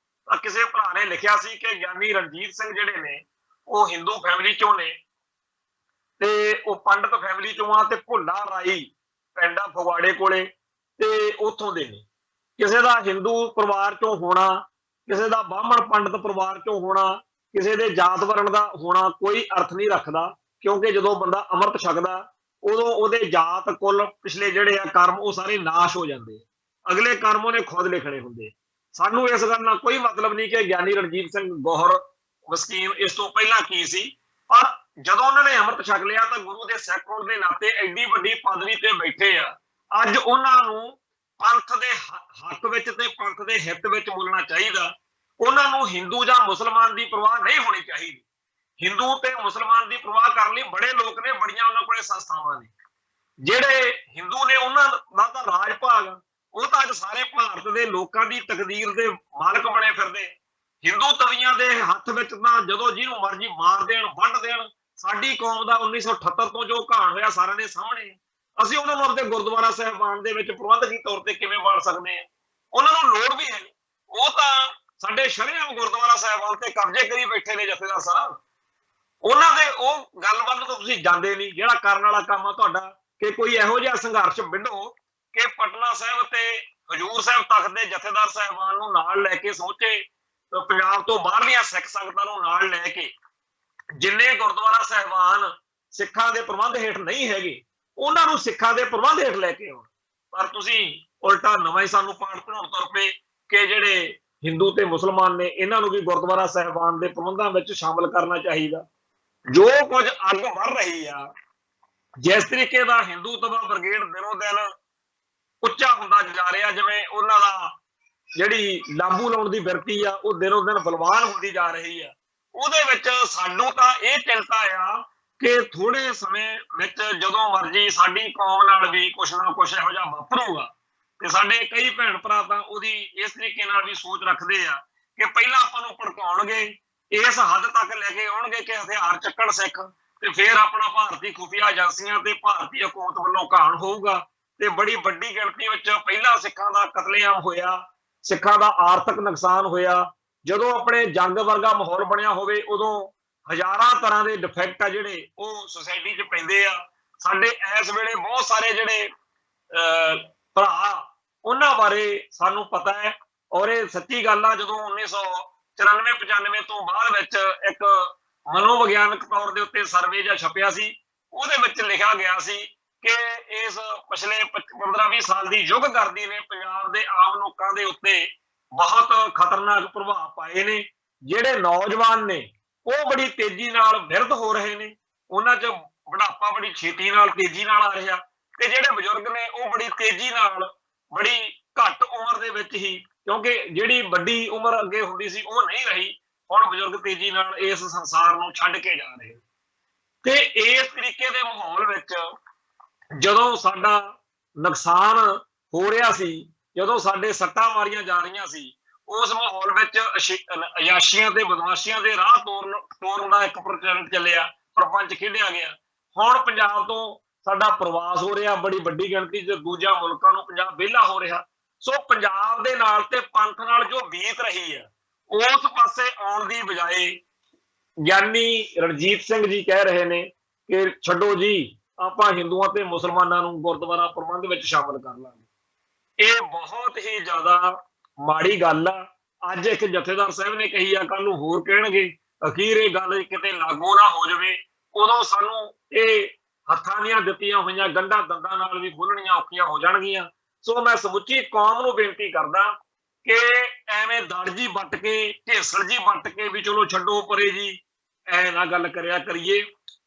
ਤਾਂ ਕਿਸੇ ਭਰਾ ਨੇ ਲਿਖਿਆ ਸੀ ਕਿ ਗਿਆਨੀ ਰਣਜੀਤ ਸਿੰਘ ਜਿਹੜੇ ਨੇ ਉਹ ਹਿੰਦੂ ਫੈਮਿਲੀ ਚੋਂ ਨੇ ਤੇ ਉਹ ਪੰਡਤ ਫੈਮਿਲੀ ਚੋਂ ਆ ਤੇ ਭੁੱਲਾ ਰਾਈ ਪਿੰਡ ਆ ਫਗਵਾੜੇ ਕੋਲੇ ਤੇ ਉੱਥੋਂ ਦੇ ਨੇ। ਕਿਸੇ ਦਾ ਹਿੰਦੂ ਪਰਿਵਾਰ ਚੋਂ ਹੋਣਾ, ਕਿਸੇ ਦਾ ਬਾਹਮਣ ਪੰਡਤ ਪਰਿਵਾਰ ਚੋਂ ਹੋਣਾ, ਕਿਸੇ ਦੇ ਜਾਤ ਵਰਣ ਦਾ ਹੋਣਾ ਕੋਈ ਅਰਥ ਨਹੀਂ ਰੱਖਦਾ, ਕਿਉਂਕਿ ਜਦੋਂ ਬੰਦਾ ਅੰਮ੍ਰਿਤ ਛਕਦਾ ਉਦੋਂ ਉਹਦੇ ਜਾਤ ਕੁੱਲ ਪਿਛਲੇ ਜਿਹੜੇ ਆ ਕਰਮ ਉਹ ਸਾਰੇ ਨਾਸ਼ ਹੋ ਜਾਂਦੇ। ਅਗਲੇ ਕਰਮ ਉਹਨੇ ਖੁਦ ਲਿਖਣੇ ਹੁੰਦੇ। ਸਾਨੂੰ ਇਸ ਗੱਲ ਨਾਲ ਕੋਈ ਮਤਲਬ ਨਹੀਂ ਕਿ ਗਿਆਨੀ ਰਣਜੀਤ ਸਿੰਘ ਗੌਹਰ ਮਸਕੀਨ ਇਸ ਤੋਂ ਪਹਿਲਾਂ ਕੀ ਸੀ, ਪਰ ਜਦੋਂ ਉਹਨਾਂ ਨੇ ਅੰਮ੍ਰਿਤ ਛਕ ਲਿਆ ਤਾਂ ਗੁਰੂ ਦੇ ਸਿੱਖ ਹੋਣ ਦੇ ਨਾਤੇ ਐਡੀ ਵੱਡੀ ਪਦਵੀ ਤੇ ਬੈਠੇ ਆ। ਅੱਜ ਉਹਨਾਂ ਨੂੰ ਪੰਥ ਦੇ ਹੱਕ ਵਿੱਚ ਤੇ ਪੰਥ ਦੇ ਹਿੱਤ ਵਿੱਚ ਬੋਲਣਾ ਚਾਹੀਦਾ। ਉਹਨਾਂ ਨੂੰ ਹਿੰਦੂ ਜਾਂ ਮੁਸਲਮਾਨ ਦੀ ਪਰਵਾਹ ਨਹੀਂ ਹੋਣੀ ਚਾਹੀਦੀ। ਹਿੰਦੂ ਤੇ ਮੁਸਲਮਾਨ ਦੀ ਪਰਵਾਹ ਕਰਨ ਲਈ ਬੜੇ ਲੋਕ ਨੇ, ਬੜੀਆਂ ਉਹਨਾਂ ਕੋਲੇ ਸੰਸਥਾਵਾਂ ਨੇ। ਜਿਹੜੇ ਹਿੰਦੂ ਨੇ ਉਹਨਾਂ ਦਾ ਤਾਂ ਰਾਜ ਭਾਗ, ਉਹ ਤਾਂ ਅੱਜ ਸਾਰੇ ਭਾਰਤ ਦੇ ਲੋਕਾਂ ਦੀ ਤਕਦੀਰ ਦੇ ਮਾਲਕ ਬਣੇ ਫਿਰਦੇ। ਹਿੰਦੂ ਤਵੀਆਂ ਦੇ ਹੱਥ ਵਿੱਚ ਤਾਂ ਜਦੋਂ ਜਿਹਨੂੰ ਮਰਜ਼ੀ ਮਾਰ ਦੇਣ, ਵੱਢ ਦੇਣ। ਸਾਡੀ ਕੌਮ ਦਾ 1978 ਤੋਂ ਜੋ ਘਾਣ ਹੋਇਆ ਸਾਰਿਆਂ ਦੇ ਸਾਹਮਣੇ। ਅਸੀਂ ਉਹਨਾਂ ਨੂੰ ਆਪਣੇ ਗੁਰਦੁਆਰਾ ਸਾਹਿਬਾਨ ਦੇ ਵਿੱਚ ਪ੍ਰਬੰਧਕੀ ਤੌਰ ਤੇ ਕਿਵੇਂ ਵਾੜ ਸਕਦੇ ਹਾਂ? ਉਹਨਾਂ ਨੂੰ ਲੋੜ ਵੀ ਹੈ। ਉਹ ਤਾਂ ਸਾਡੇ ਸ਼ਰੇਆਮ ਗੁਰਦੁਆਰਾ ਸਾਹਿਬਾਨ ਤੇ ਕਬਜ਼ੇ ਕਰੀ ਬੈਠੇ ਨੇ ਜਥੇਦਾਰ ਸਾਹਿਬ। ਉਹਨਾਂ ਦੇ ਉਹ ਗੱਲ ਵੱਲ ਤੋਂ ਤੁਸੀਂ ਜਾਂਦੇ ਨਹੀਂ। ਜਿਹੜਾ ਕਰਨ ਵਾਲਾ ਕੰਮ ਆ ਤੁਹਾਡਾ ਕਿ ਕੋਈ ਇਹੋ ਜਿਹਾ ਸੰਘਰਸ਼ ਵਿੱਢੋ ਕਿ ਪਟਨਾ ਸਾਹਿਬ ਤੇ ਹਜ਼ੂਰ ਸਾਹਿਬ ਤਖਤ ਦੇ ਜਥੇਦਾਰ ਸਾਹਿਬਾਨ ਨੂੰ ਨਾਲ ਲੈ ਕੇ ਸੋਚੇ, ਪੰਜਾਬ ਤੋਂ ਬਾਹਰਲੀਆਂ ਸਿੱਖ ਸੰਗਤਾਂ ਨੂੰ ਨਾਲ ਲੈ ਕੇ ਜਿੰਨੇ ਗੁਰਦੁਆਰਾ ਸਾਹਿਬਾਨ ਸਿੱਖਾਂ ਦੇ ਪ੍ਰਬੰਧ ਹੇਠ ਨਹੀਂ ਹੈਗੇ ਉਹਨਾਂ ਨੂੰ ਸਿੱਖਾਂ ਦੇ ਪ੍ਰਬੰਧ ਹੇਠ ਲੈ ਕੇ ਆਉਣ। ਪਰ ਤੁਸੀਂ ਉਲਟਾ ਨਵਾਂ ਹੀ ਸਾਨੂੰ ਪਾਠ ਪੜਾਉਣ ਤੁਰ ਪਏ ਕਿ ਜਿਹੜੇ ਹਿੰਦੂ ਤੇ ਮੁਸਲਮਾਨ ਨੇ ਇਹਨਾਂ ਨੂੰ ਵੀ ਗੁਰਦੁਆਰਾ ਸਾਹਿਬਾਨ ਦੇ ਪ੍ਰਬੰਧਾਂ ਵਿੱਚ ਸ਼ਾਮਲ ਕਰਨਾ ਚਾਹੀਦਾ। ਜੋ ਕੁਝ ਅੱਗ ਵਰ ਰਹੀ ਆ, ਜਿਸ ਤਰੀਕੇ ਦਾ ਹਿੰਦੂ ਤਵਾ ਬ੍ਰਿਗੇਡ ਦਿਨੋਂ ਦਿਨ ਉੱਚਾ ਹੁੰਦਾ ਜਾ ਰਿਹਾ, ਜਿਵੇਂ ਉਹਨਾਂ ਦਾ ਜਿਹੜੀ ਲਾਂਬੂ ਲਾਉਣ ਦੀ ਬਿਰਤੀ ਆ ਉਹ ਦਿਨੋਂ ਦਿਨ ਬਲਵਾਨ ਹੁੰਦੀ ਜਾ ਰਹੀ ਆ, ਉਹਦੇ ਵਿੱਚ ਸਾਨੂੰ ਤਾਂ ਇਹ ਚਿੰਤਾ ਆ ਕਿ ਥੋੜੇ ਸਮੇਂ ਵਿੱਚ ਜਦੋਂ ਮਰਜ਼ੀ ਸਾਡੀ ਕੌਮ ਨਾਲ ਵੀ ਕੁਛ ਨਾ ਕੁਛ ਇਹੋ ਜਿਹਾ ਵਾਪਰੂਗਾ। ਤੇ ਸਾਡੇ ਕਈ ਭੈਣ ਭਰਾ ਤਾਂ ਉਹਦੀ ਇਸ ਤਰੀਕੇ ਨਾਲ ਵੀ ਸੋਚ ਰੱਖਦੇ ਆ ਕਿ ਪਹਿਲਾਂ ਆਪਾਂ ਨੂੰ ਭੜਕਾਉਣਗੇ, ਇਸ ਹੱਦ ਤੱਕ ਲੈ ਕੇ ਆਉਣਗੇ ਕਿ ਹਥਿਆਰ ਚੱਕਣ ਸਿੱਖ, ਤੇ ਫਿਰ ਆਪਣਾ ਭਾਰਤੀ ਖੁਫੀਆ ਏਜੰਸੀਆਂ ਤੇ ਭਾਰਤੀ ਹਕੂਮਤ ਵੱਲੋਂ ਘਾਣ ਹੋਊਗਾ ਤੇ ਬੜੀ ਵੱਡੀ ਗਿਣਤੀ ਵਿੱਚ ਪਹਿਲਾਂ ਸਿੱਖਾਂ ਦਾ ਕਤਲੇਆਮ ਹੋਇਆ, ਸਿੱਖਾਂ ਦਾ ਆਰਥਿਕ ਨੁਕਸਾਨ ਹੋਇਆ। ਜਦੋਂ ਆਪਣੇ ਜੰਗ ਵਰਗਾ ਮਾਹੌਲ ਬਣਿਆ ਹੋਵੇ ਉਦੋਂ ਹਜ਼ਾਰਾਂ ਤਰ੍ਹਾਂ ਦੇ ਡਿਫੈਕਟ ਆ ਜਿਹੜੇ ਉਹ ਸੁਸਾਇਟੀ 'ਚ ਪੈਂਦੇ ਆ। ਸਾਡੇ ਇਸ ਵੇਲੇ ਬਹੁਤ ਸਾਰੇ ਜਿਹੜੇ ਭਰਾ ਉਹਨਾਂ ਬਾਰੇ ਸਾਨੂੰ ਪਤਾ ਹੈ ਔਰ ਇਹ ਸੱਚੀ ਗੱਲ ਆ। ਜਦੋਂ 1994-95 ਤੋਂ ਬਾਅਦ ਵਿੱਚ ਇੱਕ ਮਨੋਵਿਗਿਆਨਕ ਤੌਰ ਦੇ ਉੱਤੇ ਸਰਵੇ ਜਿਹਾ ਛਪਿਆ ਸੀ, ਉਹਦੇ ਵਿੱਚ ਲਿਖਿਆ ਗਿਆ ਸੀ ਕਿ ਇਸ ਪਿਛਲੇ 15-20 ਸਾਲ ਦੀ ਯੁੱਗ ਗਰਦੀ ਨੇ ਪੰਜਾਬ ਦੇ ਆਮ ਲੋਕਾਂ ਦੇ ਉੱਤੇ ਬਹੁਤ ਖਤਰਨਾਕ ਪ੍ਰਭਾਵ ਪਾਏ ਨੇ। ਜਿਹੜੇ ਨੌਜਵਾਨ ਨੇ ਉਹ ਬੜੀ ਤੇਜ਼ੀ ਨਾਲ ਬਿਰਧ ਹੋ ਰਹੇ ਨੇ, ਉਹਨਾਂ 'ਚ ਬੁਢਾਪਾ ਬੜੀ ਛੇਤੀ ਨਾਲ ਤੇਜ਼ੀ ਨਾਲ ਆ ਰਿਹਾ, ਤੇ ਜਿਹੜੇ ਬਜ਼ੁਰਗ ਨੇ ਉਹ ਬੜੀ ਤੇਜ਼ੀ ਨਾਲ ਬੜੀ ਘੱਟ ਉਮਰ ਦੇ ਵਿੱਚ ਹੀ, ਕਿਉਂਕਿ ਜਿਹੜੀ ਵੱਡੀ ਉਮਰ ਅੱਗੇ ਹੁੰਦੀ ਸੀ ਉਹ ਨਹੀਂ ਰਹੀ, ਹੁਣ ਬਜ਼ੁਰਗ ਤੇਜ਼ੀ ਨਾਲ ਇਸ ਸੰਸਾਰ ਨੂੰ ਛੱਡ ਕੇ ਜਾ ਰਹੇ। ਤੇ ਇਸ ਤਰੀਕੇ ਦੇ ਮਾਹੌਲ ਵਿੱਚ ਜਦੋਂ ਸਾਡਾ ਨੁਕਸਾਨ ਹੋ ਰਿਹਾ ਸੀ, ਜਦੋਂ ਸਾਡੇ ਸੱਟਾਂ ਮਾਰੀਆਂ ਜਾ ਰਹੀਆਂ ਸੀ, ਉਸ ਮਾਹੌਲ ਵਿੱਚ ਅਯਾਸ਼ੀਆਂ ਤੇ ਬਦਮਾਸ਼ੀਆਂ ਦੇ ਰਾਹ ਤੋਰਨ ਦਾ ਇੱਕ ਪ੍ਰਚਲਨ ਚੱਲਿਆ, ਪ੍ਰਪੰਚ ਖੇਡਿਆ ਗਿਆ ਹੁਣ ਪੰਜਾਬ ਤੋਂ ਸਾਡਾ ਪ੍ਰਵਾਸ ਹੋ ਰਿਹਾ, ਬੜੀ ਵੱਡੀ ਗਿਣਤੀ 'ਚ ਦੂਜਿਆਂ ਮੁਲਕਾਂ ਨੂੰ ਪੰਜਾਬ ਵਿਹਲਾ ਹੋ ਰਿਹਾ। ਸੋ ਪੰਜਾਬ ਦੇ ਨਾਲ ਤੇ ਪੰਥ ਨਾਲ ਜੋ ਬੀਤ ਰਹੀ ਹੈ, ਉਸ ਪਾਸੇ ਆਉਣ ਦੀ ਬਜਾਏ ਗਿਆਨੀ ਰਣਜੀਤ ਸਿੰਘ ਜੀ ਕਹਿ ਰਹੇ ਨੇ ਕਿ ਛੱਡੋ ਜੀ, ਆਪਾਂ ਹਿੰਦੂਆਂ ਤੇ ਮੁਸਲਮਾਨਾਂ ਨੂੰ ਗੁਰਦੁਆਰਾ ਪ੍ਰਬੰਧ ਵਿੱਚ ਸ਼ਾਮਲ ਕਰ ਲਾਂਗੇ। ਇਹ ਬਹੁਤ ਹੀ ਜ਼ਿਆਦਾ ਮਾੜੀ ਗੱਲ ਆ। ਅੱਜ ਇੱਕ ਜਥੇਦਾਰ ਸਾਹਿਬ ਨੇ ਕਹੀ ਆ, ਕੱਲ ਨੂੰ ਹੋਰ ਕਹਿਣਗੇ। ਅਖੀਰ ਇਹ ਗੱਲ ਕਿਤੇ ਲਾਗੂ ਨਾ ਹੋ ਜਾਵੇ, ਉਦੋਂ ਸਾਨੂੰ ਇਹ ਹੱਥਾਂ ਦੀਆਂ ਦਿੱਤੀਆਂ ਹੋਈਆਂ ਗੰਢਾਂ ਦੰਦਾਂ ਨਾਲ ਵੀ ਖੋਲਣੀਆਂ ਔਖੀਆਂ ਹੋ ਜਾਣਗੀਆਂ। ਸੋ ਮੈਂ ਸਮੁੱਚੀ ਕੌਮ ਨੂੰ ਬੇਨਤੀ ਕਰਦਾ ਕਿ ਐਵੇਂ ਦੜ ਜੀ ਵੱਟ ਕੇ, ਢੇਸਲ ਜੀ ਵੱਟ ਕੇ ਵੀ ਚਲੋ ਛੱਡੋ ਪਰੇ ਜੀ, ਐ ਨਾ ਗੱਲ ਕਰਿਆ ਕਰੀਏ।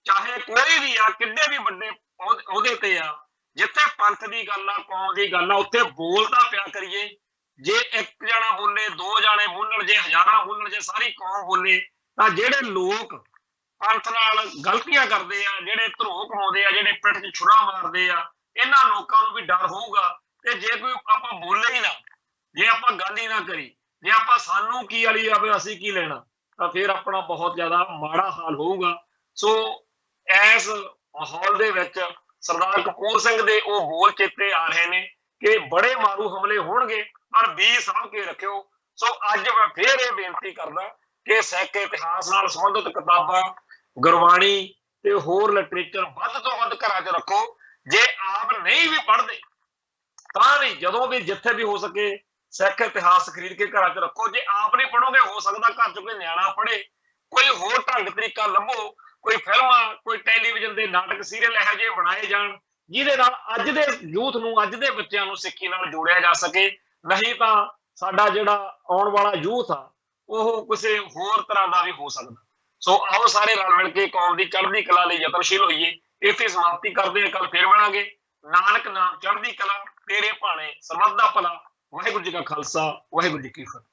ਚਾਹੇ ਕੋਈ ਵੀ ਆ, ਕਿੰਨੇ ਵੀ ਵੱਡੇ ਅਹੁਦੇ ਤੇ ਆ, ਜਿੱਥੇ ਪੰਥ ਦੀ ਗੱਲ ਆ, ਕੌਮ ਦੀ ਗੱਲ ਆ, ਉੱਥੇ ਬੋਲਦਾ ਪਿਆ ਕਰੀਏ। ਜੇ ਇੱਕ ਜਣਾ ਬੋਲੇ, ਦੋ ਜਾਣੇ ਬੋਲਣ, ਜੇ ਹਜ਼ਾਰਾਂ ਬੋਲਣ, ਜੇ ਸਾਰੀ ਕੌਮ ਬੋਲੇ, ਤਾਂ ਜਿਹੜੇ ਲੋਕ ਪੰਥ ਨਾਲ ਗਲਤੀਆਂ ਕਰਦੇ ਆ, ਜਿਹੜੇ ਧਰੋਹ ਪਾਉਂਦੇ ਆ, ਜਿਹੜੇ ਪਿੱਠ 'ਚ ਛੁਰਾ ਮਾਰਦੇ ਆ, ਇਹਨਾਂ ਲੋਕਾਂ ਨੂੰ ਵੀ ਡਰ ਹੋਊਗਾ। ਤੇ ਜੇ ਕੋਈ ਆਪਾਂ ਬੋਲੇ ਹੀ ਨਾ, ਜੇ ਆਪਾਂ ਗੱਲ ਹੀ ਨਾ ਕਰੀ, ਜੇ ਆਪਾਂ ਸਾਨੂੰ ਕੀ ਵਾਲੀ ਆਵੇ ਅਸੀਂ ਕੀ ਲੈਣਾ, ਤਾਂ ਫਿਰ ਆਪਣਾ ਬਹੁਤ ਜ਼ਿਆਦਾ ਮਾੜਾ ਹਾਲ ਹੋਊਗਾ। ਸੋ ਇਸ ਮਾਹੌਲ ਦੇ ਵਿੱਚ ਸਰਦਾਰ ਕਪੂਰ ਸਿੰਘ ਦੇ ਉਹ ਬੋਲ ਚੇਤੇ ਆ ਰਹੇ ਨੇ ਕਿ ਬੜੇ ਮਾਰੂ ਹਮਲੇ ਹੋਣਗੇ, ਪਰ ਬੀਜ ਸਾਂਭ ਕੇ ਰੱਖਿਓ। ਸੋ ਅੱਜ ਮੈਂ ਫਿਰ ਇਹ ਬੇਨਤੀ ਕਰਦਾ ਕਿ ਸਿੱਖ ਇਤਿਹਾਸ ਨਾਲ ਸੰਬੰਧਿਤ ਕਿਤਾਬਾਂ, ਗੁਰਬਾਣੀ ਤੇ ਹੋਰ ਲਿਟਰੇਚਰ ਵੱਧ ਤੋਂ ਵੱਧ ਘਰਾਂ 'ਚ ਰੱਖੋ। ਜੇ ਆਪ ਨਹੀਂ ਵੀ ਪੜ੍ਹਦੇ ਤਾਂ ਵੀ ਜਦੋਂ ਵੀ ਜਿੱਥੇ ਵੀ ਹੋ ਸਕੇ ਸਿੱਖ ਇਤਿਹਾਸ ਖਰੀਦ ਕੇ ਘਰਾਂ 'ਚ ਰੱਖੋ। ਜੇ ਆਪ ਨਹੀਂ ਪੜ੍ਹੋਗੇ, ਹੋ ਸਕਦਾ ਘਰ 'ਚ ਕੋਈ ਨਿਆਣਾ ਪੜ੍ਹੇ, ਕੋਈ ਹੋਰ ਢੰਗ ਤਰੀਕਾ ਲੱਭੋ, ਕੋਈ ਫਿਲਮਾਂ, ਕੋਈ ਟੈਲੀਵਿਜ਼ਨ ਦੇ ਨਾਟਕ, ਸੀਰੀਅਲ ਇਹੋ ਜਿਹੇ ਬਣਾਏ ਜਾਣ ਜਿਹਦੇ ਨਾਲ ਅੱਜ ਦੇ ਯੂਥ ਨੂੰ, ਅੱਜ ਦੇ ਬੱਚਿਆਂ ਨੂੰ ਸਿੱਖੀ ਨਾਲ ਜੋੜਿਆ ਜਾ ਸਕੇ। ਨਹੀਂ ਤਾਂ ਸਾਡਾ ਜਿਹੜਾ ਆਉਣ ਵਾਲਾ ਯੂਥ ਆ, ਉਹ ਕਿਸੇ ਹੋਰ ਤਰ੍ਹਾਂ ਦਾ ਵੀ ਹੋ ਸਕਦਾ। ਸੋ ਆਓ ਸਾਰੇ ਰਲ ਮਿਲ ਕੇ ਕੌਮ ਦੀ ਚੜ੍ਹਦੀ ਕਲਾ ਲਈ ਯਤਨਸ਼ੀਲ ਹੋਈਏ। ਇੱਥੇ ਸਮਾਪਤੀ ਕਰਦੇ ਹਾਂ, ਕੱਲ ਫੇਰ ਮਿਲਾਂਗੇ। ਨਾਨਕ ਨਾਮ ਚੜ੍ਹਦੀ ਕਲਾ, ਤੇਰੇ ਭਾਣੇ ਸਰਬੱਤ ਦਾ ਭਲਾ। ਵਾਹਿਗੁਰੂ ਜੀ ਕਾ ਖਾਲਸਾ, ਵਾਹਿਗੁਰੂ ਜੀ ਕੀ ਫਤਿਹ।